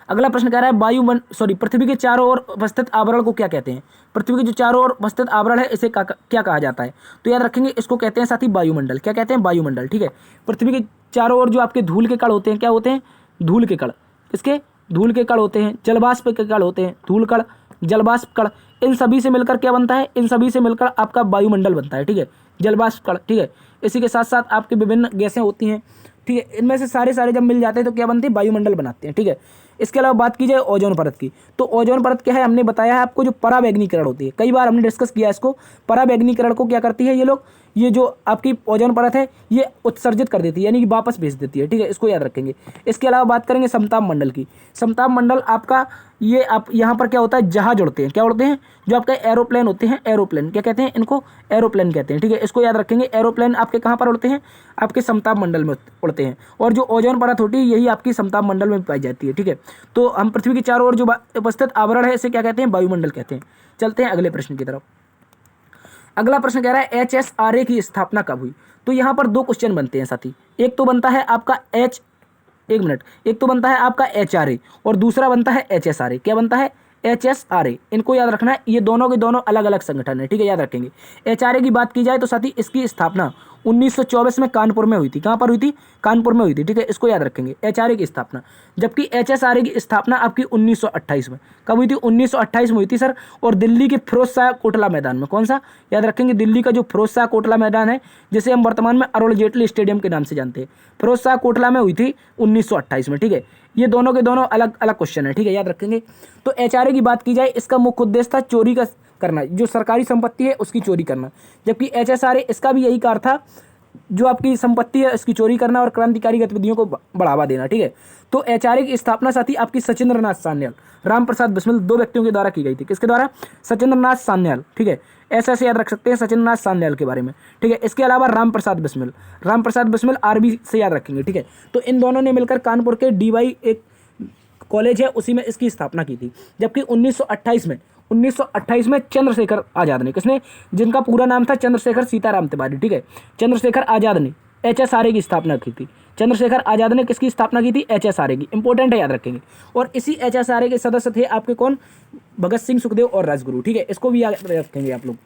अगला प्रश्न कह रहा है पृथ्वी के चारों ओर अवस्थित आवरण को क्या कहते हैं। पृथ्वी के जो चारों ओर अवस्थित आवरण है इसे क्या कहा जाता है, तो याद रखेंगे, इसको कहते हैं साथी वायुमंडल। क्या कहते हैं, वायुमंडल। ठीक है, पृथ्वी के चारों ओर जो आपके धूल के कण होते हैं, क्या होते हैं, धूल के कण। किसके, धूल के कण होते हैं, जलवाष्प के कण होते हैं, धूल कण, जलवाष्प कण। इन सभी से मिलकर क्या बनता है, इन सभी से मिलकर आपका वायुमंडल बनता है। ठीक है, जलवाष्प कण। ठीक है, इसी के साथ साथ आपके विभिन्न गैसें होती हैं। ठीक है, इनमें से सारे जब मिल जाते हैं तो क्या बनते हैं, वायुमंडल बनाते हैं। ठीक है, इसके अलावा बात की जाए ओजोन परत की, तो ओजोन परत क्या है, हमने बताया है आपको, जो पराबैंगनीकरण होती है। कई बार हमने डिस्कस किया इसको। पराबैंगनीकरण को क्या करती है ये लोग, ये जो आपकी ओजोन परत है ये उत्सर्जित कर देती है, यानी कि वापस भेज देती है। ठीक है, इसको याद रखेंगे। इसके अलावा बात करेंगे समताप मंडल की। समताप मंडल आपका, ये आप यहाँ पर क्या होता है, जहाज उड़ते हैं। क्या उड़ते हैं, जो आपके एरोप्लेन होते हैं, एरोप्लेन। क्या कहते हैं इनको, एरोप्लेन कहते हैं। ठीक है, इसको याद रखेंगे। एरोप्लेन आपके कहाँ पर उड़ते हैं, आपके समताप मंडल में उड़ते हैं। और जो ओजोन परत होती है यही आपकी समताप मंडल में पाई जाती है। ठीक है, तो हम पृथ्वी के चारों ओर जो उपस्थित आवरण है इसे क्या कहते हैं, वायुमंडल कहते हैं। चलते हैं अगले प्रश्न की तरफ। अगला प्रश्न कह रहा है HSRA की स्थापना कब हुई। तो यहाँ पर दो क्वेश्चन बनते हैं साथी। एक तो बनता है आपका एक तो बनता है आपका HRA और दूसरा बनता है HSRA। क्या बनता है, HSRA। इनको याद रखना है, ये दोनों के दोनों अलग अलग संगठन है। ठीक है, याद रखेंगे। HRA की बात की जाए तो साथी इसकी स्थापना 1924 में कानपुर में हुई थी। कहाँ पर हुई थी, कानपुर में हुई थी। ठीक है, इसको याद रखेंगे, HRA की स्थापना। जबकि HSRA की स्थापना आपकी 1928 में, कब हुई थी, 1928 में हुई थी सर। और दिल्ली के फिरोज शाह कोटला मैदान में। कौन सा, याद रखेंगे, दिल्ली का जो फिरोज शाह कोटला मैदान है, जिसे हम वर्तमान में अरुण जेटली स्टेडियम के नाम से जानते हैं, फिरोज शाह कोटला में हुई थी 1928 में। ठीक है, ये दोनों के दोनों अलग अलग क्वेश्चन है। ठीक है, याद रखेंगे। तो HRA की बात की जाए, इसका मुख्य उद्देश्य था चोरी का करना, जो सरकारी संपत्ति है उसकी चोरी करना। जबकि HSRA इसका भी यही कार्य था, जो आपकी संपत्ति है इसकी चोरी करना और क्रांतिकारी गतिविधियों को बढ़ावा देना। ठीक है, तो HRA की स्थापना साथी आपकी सचिंद्र नाथ सान्याल, राम प्रसाद बिस्मिल, दो व्यक्तियों के द्वारा की गई थी। किसके द्वारा, सचिंद्र नाथ सान्याल। ठीक है, ऐसे याद रख सकते हैं सचिंद्र नाथ सान्याल के बारे में। ठीक है, इसके अलावा राम प्रसाद बिस्मिल RB से याद रखेंगे। ठीक है, तो इन दोनों ने मिलकर कानपुर के DY एक कॉलेज है उसी में इसकी स्थापना की थी। जबकि 1928 में चंद्रशेखर आज़ाद ने, किसने, जिनका पूरा नाम था चंद्रशेखर सीताराम तिवारी। ठीक है, चंद्रशेखर आज़ाद ने HSRA की स्थापना की थी। चंद्रशेखर आज़ाद ने किसकी स्थापना की थी, HSRA की। इंपॉर्टेंट है, याद रखेंगे। और इसी HSRA के सदस्य थे आपके कौन, भगत सिंह, सुखदेव और राजगुरु। ठीक है, इसको भी याद रखेंगे आप लोग।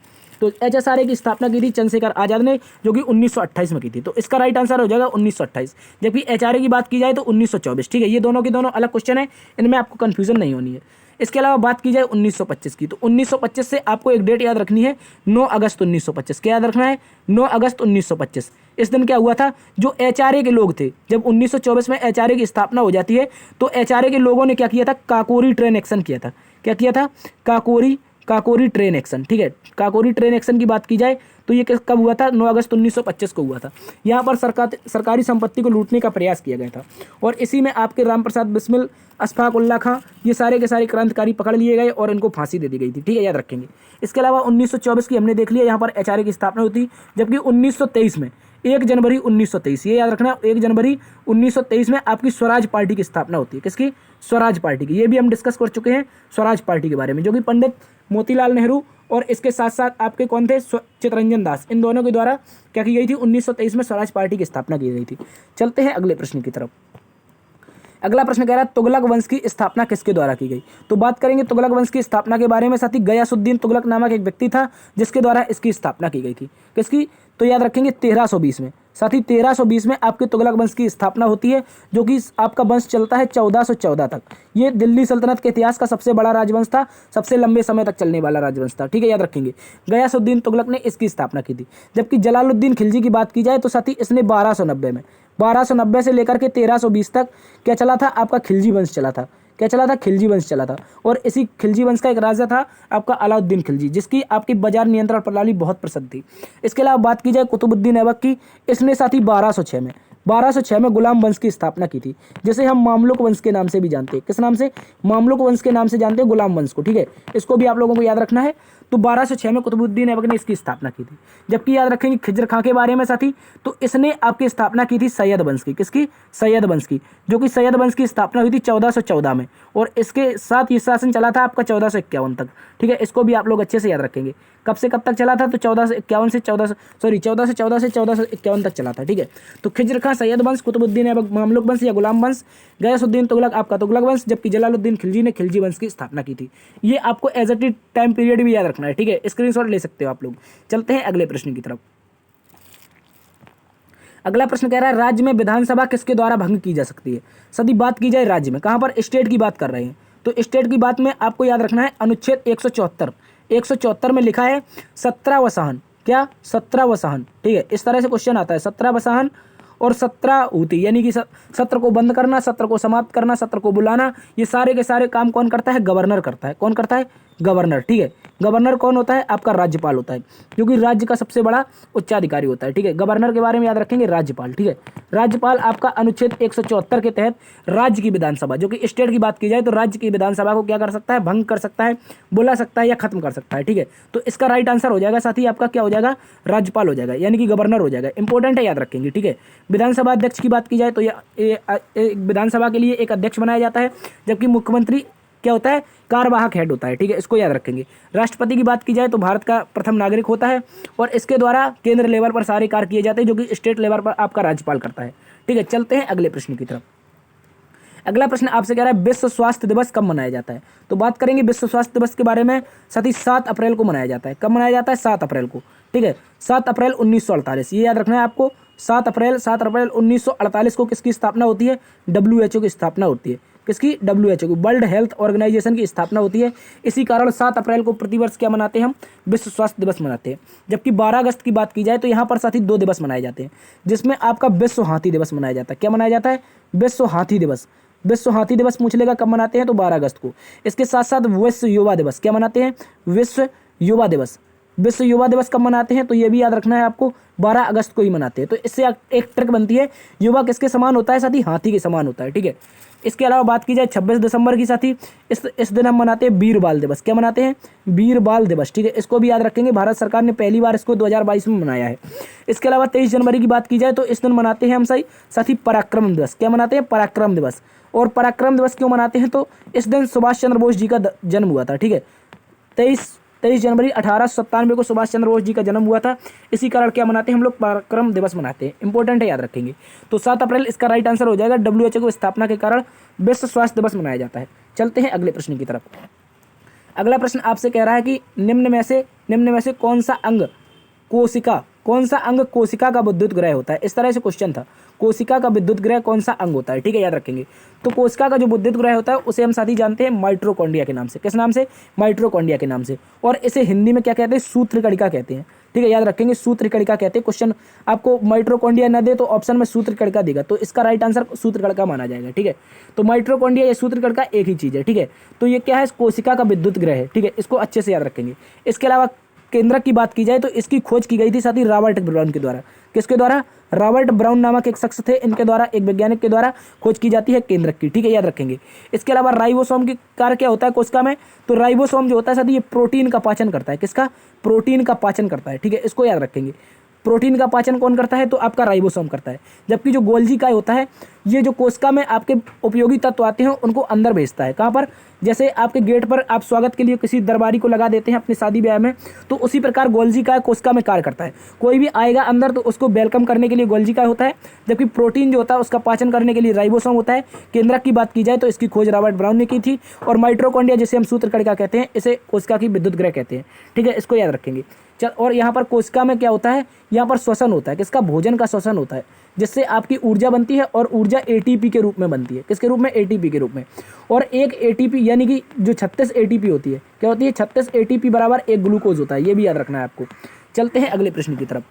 तो HSRA की स्थापना की थी चंद्रशेखर आज़ाद ने, जो कि 1928 में की थी। तो इसका राइट आंसर हो जाएगा 1928। जबकि HRA की बात की जाए तो 1924। ठीक है, ये दोनों के दोनों अलग क्वेश्चन है, इनमें आपको कन्फ्यूजन नहीं होनी है। इसके अलावा बात की जाए 1925 की, तो 1925 से आपको एक डेट याद रखनी है, 9 अगस्त 1925। क्या याद रखना है, 9 अगस्त 1925। इस दिन क्या हुआ था, जो HRA के लोग थे, जब 1924 में HRA की स्थापना हो जाती है तो HRA के लोगों ने क्या किया था, काकोरी ट्रेन एक्शन किया था। क्या किया था, काकोरी ट्रेन एक्शन। ठीक है, काकोरी ट्रेन एक्शन की बात की जाए तो ये कब हुआ था, 9 अगस्त 1925 को हुआ था। यहाँ पर सरकारी संपत्ति को लूटने का प्रयास किया गया था और इसी में आपके राम प्रसाद बिस्मिल, अशफाक उल्लाह खां, ये सारे के सारे क्रांतिकारी पकड़ लिए गए और इनको फांसी दे दी गई थी। ठीक है, याद रखेंगे। इसके अलावा 1924 की हमने देख लिया, यहाँ पर HRA की स्थापना होती। जबकि 1923 में 1 जनवरी 1923, ये याद रखना, 1 जनवरी 1923 में आपकी स्वराज पार्टी की स्थापना होती है। किसकी, स्वराज पार्टी की। ये भी हम डिस्कस कर चुके हैं स्वराज पार्टी के बारे में, जो कि पंडित मोतीलाल नेहरू और इसके साथ साथ आपके कौन थे, चित्तरंजन दास, इन दोनों के द्वारा क्या की गई थी, 1923 में स्वराज पार्टी की स्थापना की गई थी। चलते हैं अगले प्रश्न की तरफ। अगला प्रश्न कह रहा है तुगलक वंश की स्थापना किसके द्वारा की गई। तो बात करेंगे तुगलक वंश की स्थापना के बारे में साथी। गयासुद्दीन तुगलक नामक एक व्यक्ति था जिसके द्वारा इसकी स्थापना की गई थी। किसकी, तो याद रखेंगे 1320 में। साथ ही 1320 में आपके तुगलक वंश की स्थापना होती है, जो कि आपका वंश चलता है 1414 तक। ये दिल्ली सल्तनत के इतिहास का सबसे बड़ा राजवंश था, सबसे लंबे समय तक चलने वाला राजवंश था, ठीक है, याद रखेंगे। गयासुद्दीन तुगलक ने इसकी स्थापना की थी। जबकि जलालुद्दीन खिलजी की बात की जाए तो साथ ही इसने 1290 से लेकर के 1320 तक क्या चला था, आपका खिलजी वंश चला था। क्या चला था? खिलजी वंश चला था। और इसी खिलजी वंश का एक राजा था आपका अलाउद्दीन खिलजी, जिसकी आपकी बाजार नियंत्रण प्रणाली बहुत प्रसिद्ध थी। इसके अलावा बात की जाए कुतुबुद्दीन ऐबक की, इसने साथ ही 1206 में गुलाम वंश की स्थापना की थी, जिसे हम मामलुक वंश के नाम से भी जानते हैं। किस नाम से? मामलुक वंश के नाम से जानते हैं गुलाम वंश को, ठीक है। इसको भी आप लोगों को याद रखना है। तो 1206 में कुतुबुद्दीन ऐबक ने इसकी स्थापना की थी। जबकि याद रखेंगे खिज्र खां के बारे में साथी, तो इसने आपकी स्थापना की थी सैयद वंश की। किसकी? सैयद वंश की, जो कि सैयद वंश की स्थापना हुई थी 1414 में, और इसके साथ ये शासन चला था आपका 1451 तक, ठीक है। इसको भी आप लोग अच्छे से याद रखेंगे। कब से कब तक चला था? तो 1451 से 1451 तक चला था, ठीक है। तो खिज्र खां, सैयद वंश, कुतुबुद्दीन ऐबक मामलुक वंश या गुलाम वंश, गयासुद्दीन तुगलक आपका तुगलक वंश, जबकि जलालुद्दीन खिलजी ने खिलजी वंश की स्थापना की थी। ये आपको एज ए टाइम पीरियड भी याद रखना है, ठीक है। स्क्रीनशॉट ले सकते हो आप लोग। चलते हैं अगले प्रश्न की तरफ। अगला प्रश्न कह रहा है राज्य में विधानसभा किसके द्वारा भंग की जा सकती है? सदी बात की जाए राज्य में, कहां पर? स्टेट की बात कर रहे हैं। तो स्टेट की बात में आपको याद रखना है अनुच्छेद 174 में लिखा है 17 वसाहन। क्या? 17 वसाहन, ठीक है। इस तरह से क्वेश्चन आता है 17 वसाहन और 17 होती, यानी कि सत्र को बंद करना, सत्र को समाप्त करना, सत्र को बुलाना, ये सारे के सारे काम कौन करता है? गवर्नर करता है। कौन करता है? गवर्नर, ठीक है। गवर्नर कौन होता है? आपका राज्यपाल होता है, क्योंकि राज्य का सबसे बड़ा उच्चाधिकारी होता है, ठीक है। गवर्नर के बारे में याद रखेंगे राज्यपाल, ठीक है। राज्यपाल आपका अनुच्छेद 174 के तहत राज्य की विधानसभा, जो कि स्टेट की बात की जाए तो राज्य की विधानसभा को क्या कर सकता है? भंग कर सकता है, बुला सकता है या खत्म कर सकता है, ठीक है। तो इसका राइट आंसर हो जाएगा साथ ही आपका क्या हो जाएगा? राज्यपाल हो जाएगा, यानी कि गवर्नर हो जाएगा। इंपॉर्टेंट है, याद रखेंगे, ठीक है। विधानसभा अध्यक्ष की बात की जाए तो विधानसभा के लिए एक अध्यक्ष बनाया जाता है, जबकि मुख्यमंत्री क्या होता है? कार्यवाहक हेड होता है, ठीक है। इसको याद रखेंगे। राष्ट्रपति की बात की जाए तो भारत का प्रथम नागरिक होता है, और इसके द्वारा केंद्र लेवल पर सारे कार्य किए जाते हैं, जो कि स्टेट लेवल पर आपका राज्यपाल करता है, ठीक है। चलते हैं अगले प्रश्न की तरफ। अगला प्रश्न आपसे कह रहा है विश्व स्वास्थ्य दिवस कब मनाया जाता है? तो बात करेंगे विश्व स्वास्थ्य दिवस के बारे में। साथ ही 7 अप्रैल को मनाया जाता है। कब मनाया जाता है? 7 अप्रैल को, ठीक है। 7 अप्रैल 1948, ये याद रखना है आपको। 7 अप्रैल 1948 को किसकी स्थापना होती है? WHO की स्थापना होती है। किसकी? WHO की, वर्ल्ड हेल्थ ऑर्गेनाइजेशन की स्थापना होती है। इसी कारण 7 अप्रैल को प्रतिवर्ष क्या मनाते हैं हम? विश्व स्वास्थ्य दिवस मनाते हैं। जबकि 12 अगस्त की बात की जाए तो यहाँ पर साथ ही 2 दिवस मनाए जाते हैं, जिसमें आपका विश्व हाथी दिवस मनाया जाता है। क्या मनाया जाता है? विश्व हाथी दिवस। विश्व हाथी दिवस पूछ लेगा कब मनाते हैं, तो 12 अगस्त को। इसके साथ साथ विश्व युवा दिवस, क्या मनाते हैं? विश्व युवा दिवस। विश्व युवा दिवस कब मनाते हैं? तो ये भी याद रखना है आपको, 12 अगस्त को ही मनाते हैं। तो इससे एक ट्रिक बनती है, युवा किसके समान होता है? साथ ही हाथी के समान होता है, ठीक है। इसके अलावा बात की जाए 26 दिसंबर की, साथी इस दिन हम मनाते हैं वीर बाल दिवस। क्या मनाते हैं? वीर बाल दिवस, ठीक है। इसको भी याद रखेंगे, भारत सरकार ने पहली बार इसको 2022 में मनाया है। इसके अलावा 23 जनवरी की बात की जाए तो इस दिन मनाते हैं हम साथ ही पराक्रम दिवस। क्या मनाते हैं? पराक्रम दिवस। और पराक्रम दिवस क्यों मनाते हैं? तो इस दिन सुभाष चंद्र बोस जी का जन्म हुआ था, ठीक है। 23 जनवरी 1897 को सुभाष चंद्र बोस जी का जन्म हुआ था। इसी कारण क्या मनाते हैं हम लोग? पराक्रम दिवस मनाते हैं। इंपॉर्टेंट है, याद रखेंगे। तो 7 अप्रैल इसका राइट आंसर हो जाएगा। WHO की स्थापना के कारण विश्व स्वास्थ्य दिवस मनाया जाता है। चलते हैं अगले प्रश्न की तरफ। अगला प्रश्न आपसे कह रहा है कि निम्न में से कौन सा अंग कोशिका का विद्युत ग्रह होता है? इस तरह से क्वेश्चन था, कोशिका का विद्युत ग्रह कौन सा अंग होता है, ठीक है, याद रखेंगे। तो कोशिका का जो विद्युत ग्रह होता है उसे हम साथी जानते हैं माइटोकॉन्ड्रिया के नाम से। किस नाम से? माइटोकॉन्ड्रिया के नाम से। और इसे हिंदी में क्या कहते हैं? सूत्रकणिका कहते हैं, ठीक है, याद रखेंगे, सूत्रकणिका कहते हैं। क्वेश्चन आपको माइटोकॉन्ड्रिया न दे तो ऑप्शन में सूत्रकणिका देगा, तो इसका राइट आंसर सूत्रकणिका माना जाएगा, ठीक है। तो माइटोकॉन्ड्रिया या सूत्रकणिका एक ही चीज़ है, ठीक है। तो ये क्या है? कोशिका का विद्युत ग्रह है, ठीक है। इसको अच्छे से याद रखेंगे। इसके अलावा केंद्रक की बात की जाए तो इसकी खोज की गई थी साथ ही रॉबर्ट ब्राउन के द्वारा। किसके द्वारा? रॉबर्ट ब्राउन नामक एक शख्स थे, इनके द्वारा, एक वैज्ञानिक के द्वारा खोज की जाती है केंद्रक की, ठीक है, याद रखेंगे। इसके अलावा राइबोसोम की कार्य क्या होता है कोशिका में? तो राइबोसोम जो होता है साथ ही ये प्रोटीन का पाचन करता है। किसका? प्रोटीन का पाचन करता है, ठीक है, इसको याद रखेंगे। प्रोटीन का पाचन कौन करता है? तो आपका राइबोसोम करता है। जबकि जो गोल्जी काय होता है, ये जो कोशिका में आपके उपयोगी तत्व आते हैं उनको अंदर भेजता है। कहाँ पर? जैसे आपके गेट पर आप स्वागत के लिए किसी दरबारी को लगा देते हैं अपनी शादी ब्याह में, तो उसी प्रकार गोल्जी काय कोशिका में कार्य करता है। कोई भी आएगा अंदर तो उसको वेलकम करने के लिए गोल्जी काय होता है, जबकि प्रोटीन जो होता है उसका पाचन करने के लिए राइबोसोम होता है। केंद्रक की बात की जाए तो इसकी खोज रॉबर्ट ब्राउन ने की थी। और माइटोकॉन्ड्रिया जिसे हम सूत्रकणिका कहते हैं, इसे कोशिका की विद्युत ग्रह कहते हैं, ठीक है, इसको याद रखेंगे। और यहाँ पर कोशिका में क्या होता है, यहाँ पर श्वसन होता है, किसका, भोजन का श्वसन होता है, जिससे आपकी ऊर्जा बनती है और ऊर्जा एटीपी के रूप में बनती है। किसके रूप में, एटीपी के रूप में। और एक एटीपी यानी कि जो 36 एटीपी होती है, क्या होती है, 36 एटीपी बराबर 1 ग्लूकोज होता है, ये भी याद रखना है आपको। चलते हैं अगले प्रश्न की तरफ।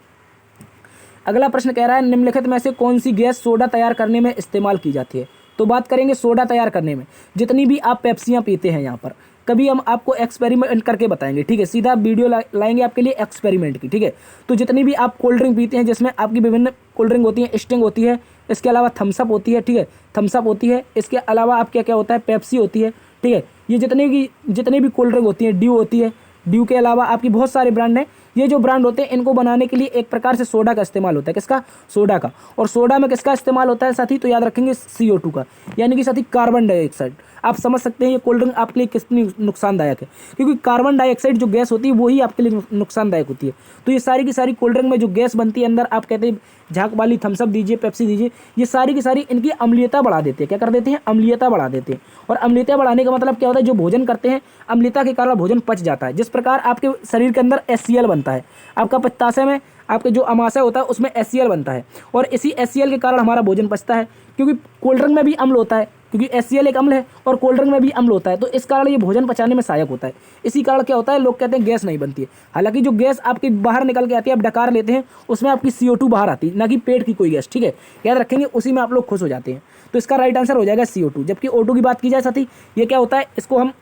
अगला प्रश्न कह रहा है निम्नलिखित में से कौन सी गैस सोडा तैयार करने में इस्तेमाल की जाती है। तो बात करेंगे सोडा तैयार करने में, जितनी भी आप पेप्सियाँ पीते हैं यहाँ पर, कभी हम आपको एक्सपेरिमेंट करके बताएंगे, ठीक है, सीधा वीडियो लाएंगे आपके लिए एक्सपेरिमेंट की, ठीक है। तो जितनी भी आप कोल्ड ड्रिंक पीते हैं, जिसमें आपकी विभिन्न कोल्ड ड्रिंक होती है, स्टिंग होती है, इसके अलावा थम्सअप होती है, ठीक है, थम्सअप होती है, इसके अलावा आप क्या क्या होता है, पेप्सी होती है, ठीक है। ये जितनी भी कोल्ड ड्रिंक होती है, ड्यू होती है, ड्यू के अलावा आपकी बहुत सारे ब्रांड हैं। ये जो ब्रांड होते हैं इनको बनाने के लिए एक प्रकार से सोडा का इस्तेमाल होता है। किसका, सोडा का। और सोडा में किसका इस्तेमाल होता है साथी, तो याद रखेंगे CO2 का, यानी कि साथी कार्बन डाइऑक्साइड। आप समझ सकते हैं ये कोल्ड ड्रिंक आपके लिए कितनी नुकसानदायक है, क्योंकि कार्बन डाइऑक्साइड जो गैस होती है वही आपके लिए नुकसानदायक होती है। तो ये सारी की सारी कोल्ड ड्रिंक में जो गैस बनती है अंदर, आप कहते हैं झाग वाली थम्सअप दीजिए, पेप्सी दीजिए, ये सारी की सारी इनकी अम्लीयता बढ़ा देते हैं। क्या कर देते हैं, अम्लीयता बढ़ा देते हैं। और अम्लीयता बढ़ाने का मतलब क्या होता है, जो भोजन करते हैं अम्लीयता के कारण भोजन पच जाता है। जिस प्रकार आपके शरीर के अंदर HCl बनता है, आपका पित्ताशय में आपके जो अमाशय होता है उसमें HCl बनता है, और इसी HCl के कारण हमारा भोजन पचता है। क्योंकि कोल्ड ड्रिंक में भी अम्ल होता है, क्योंकि HCl एक अम्ल है, और कोल्ड ड्रिंक में भी अम्ल होता है, तो इस कारण ये भोजन पचाने में सहायक होता है। इसी कारण क्या होता है, लोग कहते हैं गैस नहीं बनती है। हालांकि जो गैस आपके बाहर निकल के आती है, आप डकार लेते हैं, उसमें आपकी CO2 बाहर आती है, ना कि पेट की कोई गैस, ठीक है, याद रखेंगे, उसी में आप लोग खुश हो जाते हैं। तो इसका राइट आंसर हो जाएगा CO2। जबकि O2 की बात की जाए साथी, ये क्या होता है, इसको हम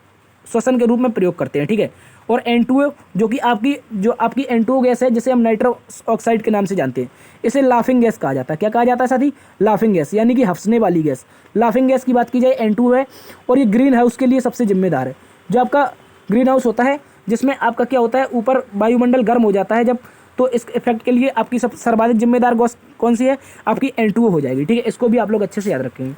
श्वसन के रूप में प्रयोग करते हैं, ठीक है। और N2O जो कि आपकी N2O गैस है, जिसे हम नाइट्रस ऑक्साइड के नाम से जानते हैं, इसे लाफिंग गैस कहा जाता है। क्या कहा जाता है साथी, लाफिंग गैस, यानी कि हंसने वाली गैस। लाफिंग गैस की बात की जाए N2O है, और ये ग्रीन हाउस के लिए सबसे जिम्मेदार है। जो आपका ग्रीन हाउस होता है, जिसमें आपका क्या होता है, ऊपर वायुमंडल गर्म हो जाता है जब, तो इस इफेक्ट के लिए आपकी सब सर्वाधिक जिम्मेदार गैस कौन सी है, आपकी N2O हो जाएगी, ठीक है। इसको भी आप लोग अच्छे से याद रखेंगे।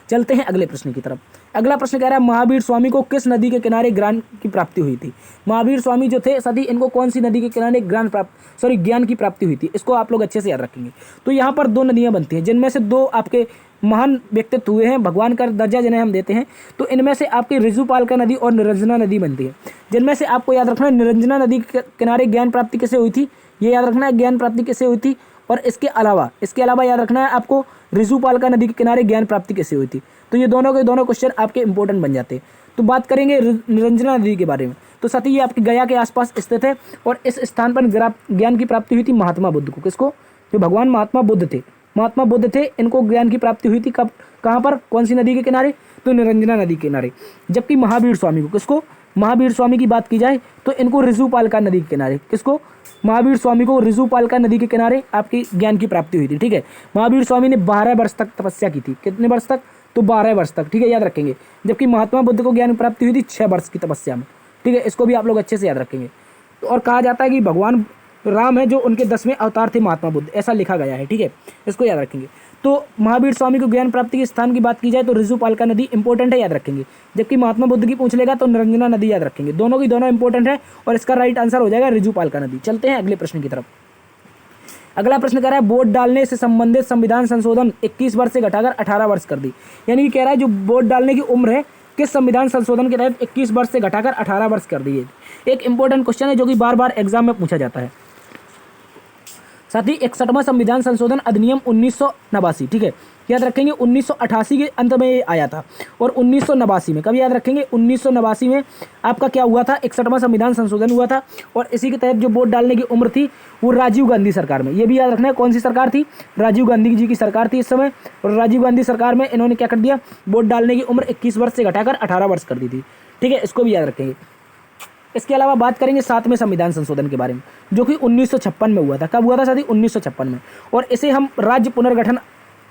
चलते हैं अगले प्रश्न की तरफ। अगला प्रश्न कह रहा है महावीर स्वामी को किस नदी के किनारे ज्ञान की प्राप्ति हुई थी। महावीर स्वामी जो थे सदी, इनको कौन सी नदी के किनारे ज्ञान की प्राप्ति हुई थी, इसको आप लोग अच्छे से याद रखेंगे। तो यहाँ पर 2 नदियाँ बनती हैं, जिनमें से 2 आपके महान व्यक्तित्व हुए हैं, भगवान का दर्जा जिन्हें हम देते हैं। तो इनमें से आपकी ऋजुपालिका नदी और निरंजना नदी बनती है, जिनमें से आपको याद रखना है निरंजना नदी के किनारे ज्ञान प्राप्ति कैसे हुई थी, ये याद रखना है, ज्ञान प्राप्ति कैसे हुई थी। और इसके अलावा याद रखना है आपको ऋजुपालिका नदी के किनारे ज्ञान प्राप्ति कैसे हुई थी। तो ये दोनों के दोनों क्वेश्चन आपके इंपॉर्टेंट बन जाते हैं। तो बात करेंगे निरंजना नदी के बारे में। तो साथी ये आपकी गया के आसपास स्थित है, और इस स्थान पर ज्ञान की प्राप्ति हुई थी महात्मा बुद्ध को। किसको, जो भगवान महात्मा बुद्ध थे, इनको ज्ञान की प्राप्ति हुई थी कब, कहाँ पर, कौन सी नदी के किनारे, तो निरंजना नदी के किनारे। जबकि महावीर स्वामी को, किसको, महावीर स्वामी की बात की जाए तो इनको ऋजुपालिका नदी के किनारे, किसको, महावीर स्वामी को ऋजुपालिका नदी के किनारे आपकी ज्ञान की प्राप्ति हुई थी, ठीक है। महावीर स्वामी ने 12 वर्ष तक तपस्या की थी। कितने वर्ष तक, तो 12 वर्ष तक, ठीक है, याद रखेंगे। जबकि महात्मा बुद्ध को ज्ञान की प्राप्ति हुई थी 6 वर्ष की तपस्या में, ठीक है। इसको भी आप लोग अच्छे से याद रखेंगे। तो और कहा जाता है कि भगवान राम है जो उनके 10वें अवतार थे महात्मा बुद्ध, ऐसा लिखा गया है, ठीक है, इसको याद रखेंगे। तो महावीर स्वामी को ज्ञान प्राप्ति के स्थान की बात की जाए तो ऋजुपालिका नदी इंपॉर्टेंट है, याद रखेंगे। जबकि महात्मा बुद्ध की पूछ लेगा तो निरंजना नदी याद रखेंगे। दोनों की दोनों इंपॉर्टेंट है, और इसका राइट आंसर हो जाएगा ऋजुपालिका नदी। चलते हैं अगले प्रश्न की तरफ। अगला प्रश्न कह रहा है वोट डालने से संबंधित संविधान संशोधन 21 वर्ष से घटाकर 18 वर्ष कर दी। यानी कि कह रहा है जो वोट डालने की उम्र है किस संविधान संशोधन के तहत 21 वर्ष से घटाकर 18 वर्ष कर दी है। एक इंपॉर्टेंट क्वेश्चन है जो कि बार बार एग्जाम में पूछा जाता है। साथ ही 61वां संविधान संशोधन अधिनियम 1989, ठीक है, याद रखेंगे 1988 के अंत में ये आया था। और 1989 में, कभी याद रखेंगे 1989 में आपका क्या हुआ था, 61वां संविधान संशोधन हुआ था। और इसी के तहत जो वोट डालने की उम्र थी वो राजीव गांधी सरकार में, ये भी याद रखना है कौन सी सरकार थी, राजीव गांधी जी की सरकार थी इस समय। और राजीव गांधी सरकार में इन्होंने क्या कर दिया, वोट डालने की उम्र 21 वर्ष से घटाकर 18 वर्ष कर दी थी, ठीक है, इसको भी याद रखेंगे। इसके अलावा बात करेंगे 7वें संविधान संशोधन के बारे में, जो कि 1956 में हुआ था। कब हुआ था साथी, 1956 में। और इसे हम राज्य पुनर्गठन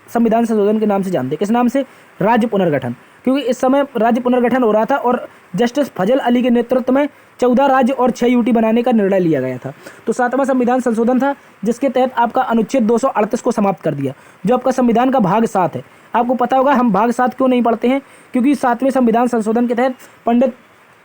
संविधान संशोधन के नाम से जानते हैं। किस नाम से, राज्य पुनर्गठन, क्योंकि इस समय राज्य पुनर्गठन हो रहा था और जस्टिस फजल अली के नेतृत्व में 14 राज्य और 6 यूटी बनाने का निर्णय लिया गया था। तो 7वां संविधान संशोधन था, जिसके तहत आपका अनुच्छेद 238 को समाप्त कर दिया, जो आपका संविधान का भाग 7 है। आपको पता होगा हम भाग 7 क्यों नहीं पढ़ते हैं, क्योंकि 7वें संविधान संशोधन के तहत पंडित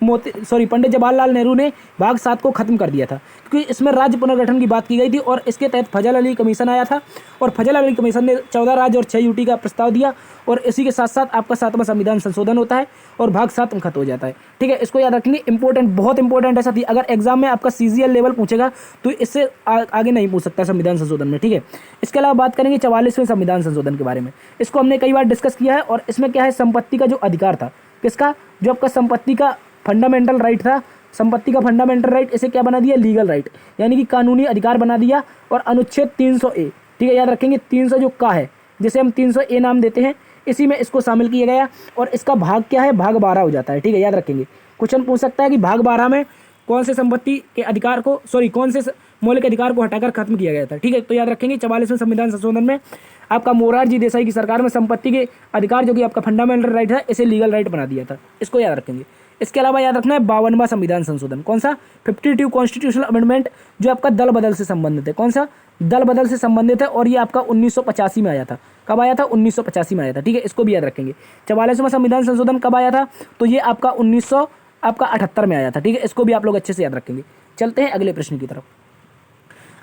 पंडित जवाहरलाल नेहरू ने भाग 7 को खत्म कर दिया था, क्योंकि इसमें राज्य पुनर्गठन की बात की गई थी और इसके तहत फजल अली कमीशन आया था और फजल अली कमीशन ने 14 राज्य और 6 यूटी का प्रस्ताव दिया और इसी के साथ साथ आपका 7वां संविधान संशोधन होता है और भाग 7 खत्म हो जाता है। ठीक है, इसको याद रखेंगे, इंपॉर्टेंट, बहुत इंपॉर्टेंट है साथी। अगर एग्जाम में आपका सीजीएल लेवल पूछेगा तो इससे आगे नहीं पूछ सकता संविधान संशोधन में। ठीक है, इसके अलावा बात करेंगे 44वें संविधान संशोधन के बारे में। इसको हमने कई बार डिस्कस किया है और इसमें क्या है, संपत्ति का जो अधिकार था, किसका, जो आपका संपत्ति का फंडामेंटल राइट था, संपत्ति का फंडामेंटल राइट, इसे क्या बना दिया, लीगल राइट, यानी कि कानूनी अधिकार बना दिया। और अनुच्छेद 300A, ठीक है, याद रखेंगे 300 जो का है, जिसे हम 300A नाम देते हैं, इसी में इसको शामिल किया गया और इसका भाग क्या है, भाग 12 हो जाता है। ठीक है, याद रखेंगे, क्वेश्चन पूछ सकता है कि भाग 12 में कौन से संपत्ति के अधिकार को, कौन से मौलिक अधिकार को हटाकर खत्म किया गया था। ठीक है, तो याद रखेंगे 44वें संविधान संशोधन में आपका मोरारजी देसाई की सरकार में संपत्ति के अधिकार जो कि आपका फंडामेंटल राइट है, इसे लीगल राइट बना दिया था। इसको याद रखेंगे। इसके अलावा याद रखना है 52वां संविधान संशोधन, कौन सा, 52 कॉन्स्टिट्यूशनल अमेंडमेंट, जो आपका दल बदल से संबंधित है। कौन सा, दल बदल से संबंधित है और ये आपका 1985 में आया था। कब आया था, 1985 में आया था। ठीक है, इसको भी याद रखेंगे। 44वां संविधान संशोधन कब आया था, तो ये आपका 1978 में आया था। ठीक है, इसको भी आप लोग अच्छे से याद रखेंगे। चलते हैं अगले प्रश्न की तरफ।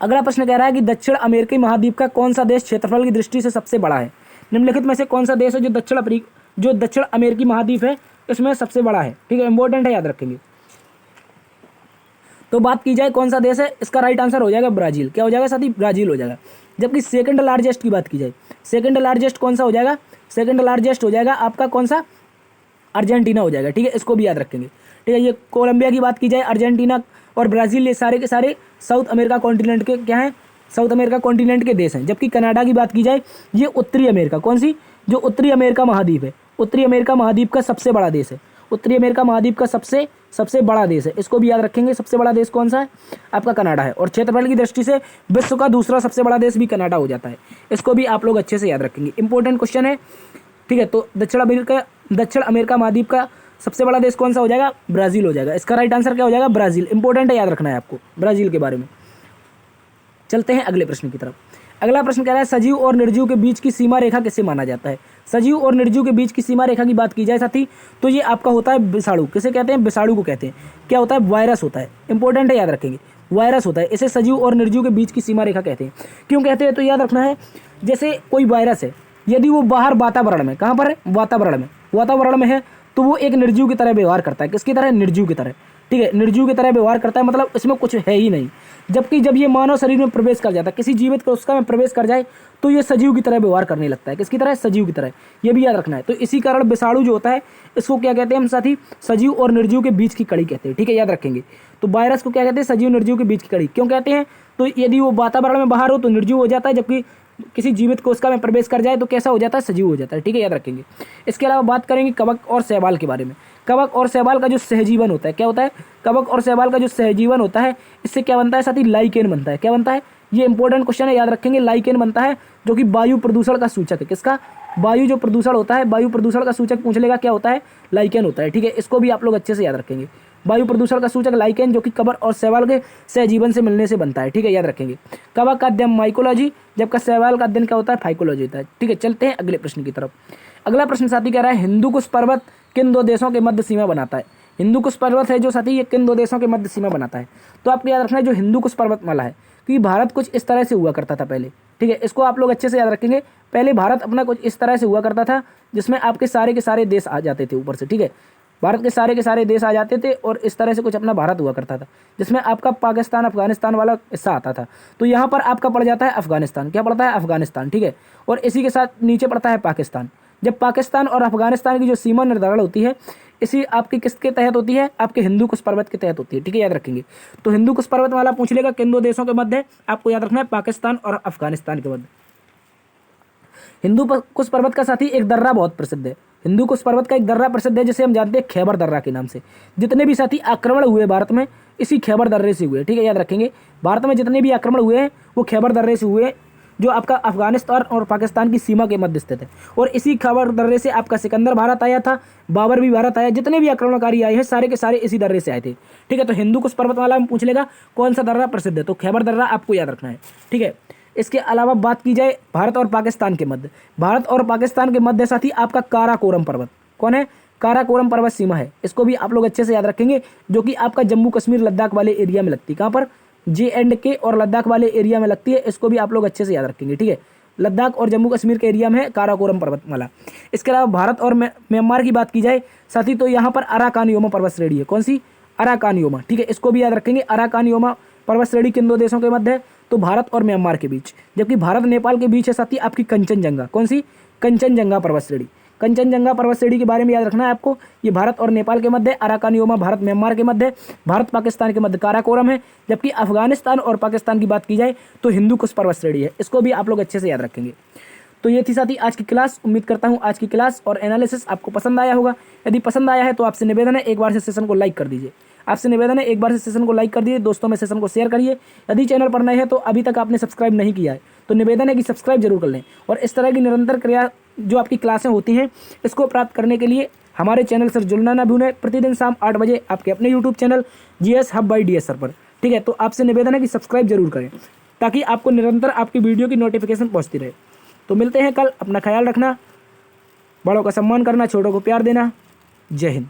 अगला प्रश्न कह रहा है कि दक्षिण अमेरिकी महाद्वीप का कौन सा देश क्षेत्रफल की दृष्टि से सबसे बड़ा है। निम्नलिखित में से कौन सा देश है जो दक्षिण अमेरिकी महाद्वीप है इसमें सबसे बड़ा है। ठीक है, इंपॉर्टेंट है, याद रखेंगे। तो बात की जाए कौन सा देश है, इसका राइट आंसर हो जाएगा ब्राजील। क्या हो जाएगा साथी, ब्राजील हो जाएगा। जबकि सेकंड लार्जेस्ट की बात की जाए, सेकंड लार्जेस्ट कौन सा हो जाएगा, सेकंड लार्जेस्ट हो जाएगा आपका कौन सा, अर्जेंटीना हो जाएगा। ठीक है, इसको भी याद रखेंगे। ठीक है, ये कोलंबिया की बात की जाए, अर्जेंटीना और ब्राज़ील, ये सारे के सारे साउथ अमेरिका कॉन्टिनेंट के क्या हैं, साउथ अमेरिका कॉन्टिनेंट के देश हैं। जबकि कनाडा की बात की जाए, ये उत्तरी अमेरिका, कौन सी, जो उत्तरी अमेरिका महाद्वीप है, उत्तरी अमेरिका महाद्वीप का सबसे बड़ा देश है। उत्तरी अमेरिका महाद्वीप का सबसे बड़ा देश है। इसको भी याद रखेंगे। सबसे बड़ा देश कौन सा है, आपका कनाडा है। और क्षेत्रफल की दृष्टि से विश्व का दूसरा सबसे बड़ा देश भी कनाडा हो जाता है। इसको भी आप लोग अच्छे से याद रखेंगे, इंपॉर्टेंट क्वेश्चन है। ठीक है, तो दक्षिण अमेरिका महाद्वीप का सबसे बड़ा देश कौन सा हो जाएगा, ब्राज़ील हो जाएगा। इसका राइट आंसर क्या हो जाएगा, ब्राज़ील। इंपॉर्टेंट है, याद रखना है आपको ब्राज़ील के बारे में। चलते हैं अगले प्रश्न की तरफ। अगला प्रश्न कह रहा है सजीव और निर्जीव के बीच की सीमा रेखा किसे माना जाता है। सजीव और निर्जीव के बीच की सीमा रेखा की बात की जाए साथी, तो ये आपका होता है विषाणु। किसे कहते हैं, विषाणु को कहते हैं। क्या होता है, वायरस होता है। इंपॉर्टेंट है, याद रखेंगे, वायरस होता है। इसे सजीव और निर्जीव के बीच की सीमा रेखा कहते हैं। क्यों कहते हैं, तो याद रखना है, जैसे कोई वायरस है, यदि वो बाहर वातावरण में, कहाँ पर है, वातावरण में है, तो वो एक निर्जीव की तरह व्यवहार करता है। किसकी तरह, निर्जीव की तरह। ठीक है, निर्जीव की तरह व्यवहार करता है, मतलब इसमें कुछ है ही नहीं। जबकि जब ये मानव शरीर में प्रवेश कर जाता है, किसी जीवित कोशिका में प्रवेश कर जाए, तो ये सजीव की तरह व्यवहार करने लगता है। किसकी तरह, सजीव की तरह। ये भी याद रखना है। तो इसी कारण विषाणु जो होता है, इसको क्या कहते हैं हम साथी, सजीव और निर्जीव के बीच की कड़ी कहते हैं। ठीक है, याद रखेंगे। तो वायरस को क्या कहते हैं, सजीव निर्जीव के बीच की कड़ी। क्यों कहते हैं, तो यदि वो वातावरण में बाहर हो तो निर्जीव हो जाता है, जबकि किसी जीवित कोशिका में प्रवेश कर जाए तो कैसा हो जाता है, सजीव हो जाता है। ठीक है, याद रखेंगे। इसके अलावा बात करेंगे कवक और शैवाल के बारे में। कवक और शैवाल का जो सहजीवन होता है, क्या होता है, कवक और शैवाल का जो सहजीवन होता है, इससे क्या बनता है साथी, लाइकेन बनता है। क्या बनता है, ये इंपॉर्टेंट क्वेश्चन है, याद रखेंगे। लाइकेन बनता है, जो कि वायु प्रदूषण का सूचक है। किसका, वायु जो प्रदूषण होता है, वायु प्रदूषण का सूचक पूछ लेगा, क्या होता है, लाइकेन होता है। ठीक है, इसको भी आप लोग अच्छे से याद रखेंगे। वायु प्रदूषण का सूचक लाइकेन, जो कि कवक और शैवाल के सहजीवन से मिलने से बनता है। ठीक है, याद रखेंगे। कवक का अध्ययन माइकोलॉजी, जबकि शैवाल का अध्ययन क्या होता है, फाइकोलॉजी होता है। ठीक है, चलते हैं अगले प्रश्न की तरफ। अगला प्रश्न साथी कह रहा है हिंदुकुश पर्वत किन दो देशों के मध्य सीमा बनाता है। हिंदुकुश पर्वत है जो साथी, ये किन दो देशों के मध्य सीमा बनाता है। तो आपको याद रखना है, जो हिंदुकुश पर्वतमाला है, क्योंकि भारत कुछ इस तरह से हुआ करता था पहले। ठीक है, इसको आप लोग अच्छे से याद रखेंगे। पहले भारत अपना कुछ इस तरह से हुआ करता था, जिसमें आपके सारे के सारे देश आ जाते थे ऊपर से। ठीक है, भारत के सारे देश आ जाते थे और इस तरह से कुछ अपना भारत हुआ करता था, जिसमें आपका पाकिस्तान अफगानिस्तान वाला हिस्सा आता था। तो यहाँ पर आपका पड़ जाता है अफगानिस्तान। क्या पड़ता है, अफगानिस्तान। ठीक है, और इसी के साथ नीचे पड़ता है पाकिस्तान। जब पाकिस्तान और अफगानिस्तान की जो सीमा निर्धारण होती है, इसी आपकी किसके तहत होती है, आपके हिंदुकुश पर्वत के तहत होती है। ठीक है, याद रखेंगे। तो हिंदुकुश पर्वत वाला पूछ लेगा किन दो देशों के मध्य, आपको याद रखना है पाकिस्तान और अफगानिस्तान के मध्य। हिंदुकुश पर्वत का साथी एक दर्रा बहुत प्रसिद्ध है। हिंदुकुश पर्वत का एक दर्रा प्रसिद्ध है, जिसे हम जानते हैं खैबर दर्रा के नाम से। जितने भी साथी आक्रमण हुए भारत में, इसी खैबर दर्रे से हुए। ठीक है, याद रखेंगे। भारत में जितने भी आक्रमण हुए हैं, वो खैबर दर्रे से हुए, जो आपका अफगानिस्तान और पाकिस्तान की सीमा के मध्य स्थित है। और इसी खैबर दर्रे से आपका सिकंदर भारत आया था, बाबर भी भारत आया। जितने भी आक्रमणकारी आए हैं, सारे के सारे इसी दर्रे से आए थे। ठीक है, तो हिंदुकुश पर्वतमाला में पूछ लेगा कौन सा दर्रा प्रसिद्ध है, तो खैबर दर्रा आपको याद रखना है। ठीक है, इसके अलावा बात की जाए भारत और पाकिस्तान के मध्य, भारत और पाकिस्तान के मध्य साथी आपका काराकोरम पर्वत। कौन है, काराकोरम पर्वत सीमा है, इसको भी आप लोग अच्छे से याद रखेंगे, जो कि आपका जम्मू कश्मीर लद्दाख वाले एरिया में लगती है। कहाँ पर? J&K और लद्दाख वाले एरिया में लगती है, इसको भी आप लोग अच्छे से याद रखेंगे, ठीक है। लद्दाख और जम्मू कश्मीर के एरिया में है काराकोरम पर्वतमाला। इसके अलावा भारत और म्यांमार की बात की जाए साथी, तो यहाँ पर अराकान योमा पर्वत श्रेणी है। कौन सी? अराकान योमा, ठीक है, इसको भी याद रखेंगे। अराकान योमा पर्वत श्रेणी किन दो देशों के मध्य है? तो भारत और म्यांमार के बीच। जबकि भारत नेपाल के बीच है साथी आपकी कंचनजंगा। कौन सी? कंचनजंगा पर्वत श्रेणी। कंचनजंगा पर्वत श्रेणी के बारे में याद रखना है आपको। ये भारत और नेपाल के मध्य, अराकान योमा भारत म्यांमार के मध्य, भारत पाकिस्तान के मध्य काराकोरम है। जबकि अफगानिस्तान और पाकिस्तान की बात की जाए तो हिंदू कुश पर्वत श्रेणी है, इसको भी आप लोग अच्छे से याद रखेंगे। तो ये थी साथी आज की क्लास। उम्मीद करता हूँ आज की क्लास और एनालिसिस आपको पसंद आया होगा। यदि पसंद आया है तो आपसे निवेदन है एक बार से सेशन को लाइक कर दीजिए। आपसे निवेदन है एक बार से सेशन को लाइक कर दीजिए, दोस्तों में सेशन को शेयर करिए। यदि चैनल पर नए हैं तो अभी तक आपने सब्सक्राइब नहीं किया है तो निवेदन है कि सब्सक्राइब जरूर कर लें। और इस तरह की निरंतर क्रिया जो आपकी क्लासें होती हैं, इसको प्राप्त करने के लिए हमारे चैनल से जुड़ना ना भूलें। प्रतिदिन शाम 8 बजे आपके अपने YouTube channel GS hub by DSR पर, ठीक है। तो आपसे निवेदन है कि सब्सक्राइब जरूर करें ताकि आपको निरंतर आपकी वीडियो की नोटिफिकेशन पहुँचती रहे। तो मिलते हैं कल, अपना ख्याल रखना, बड़ों का सम्मान करना, छोटों को प्यार देना। जय हिंद।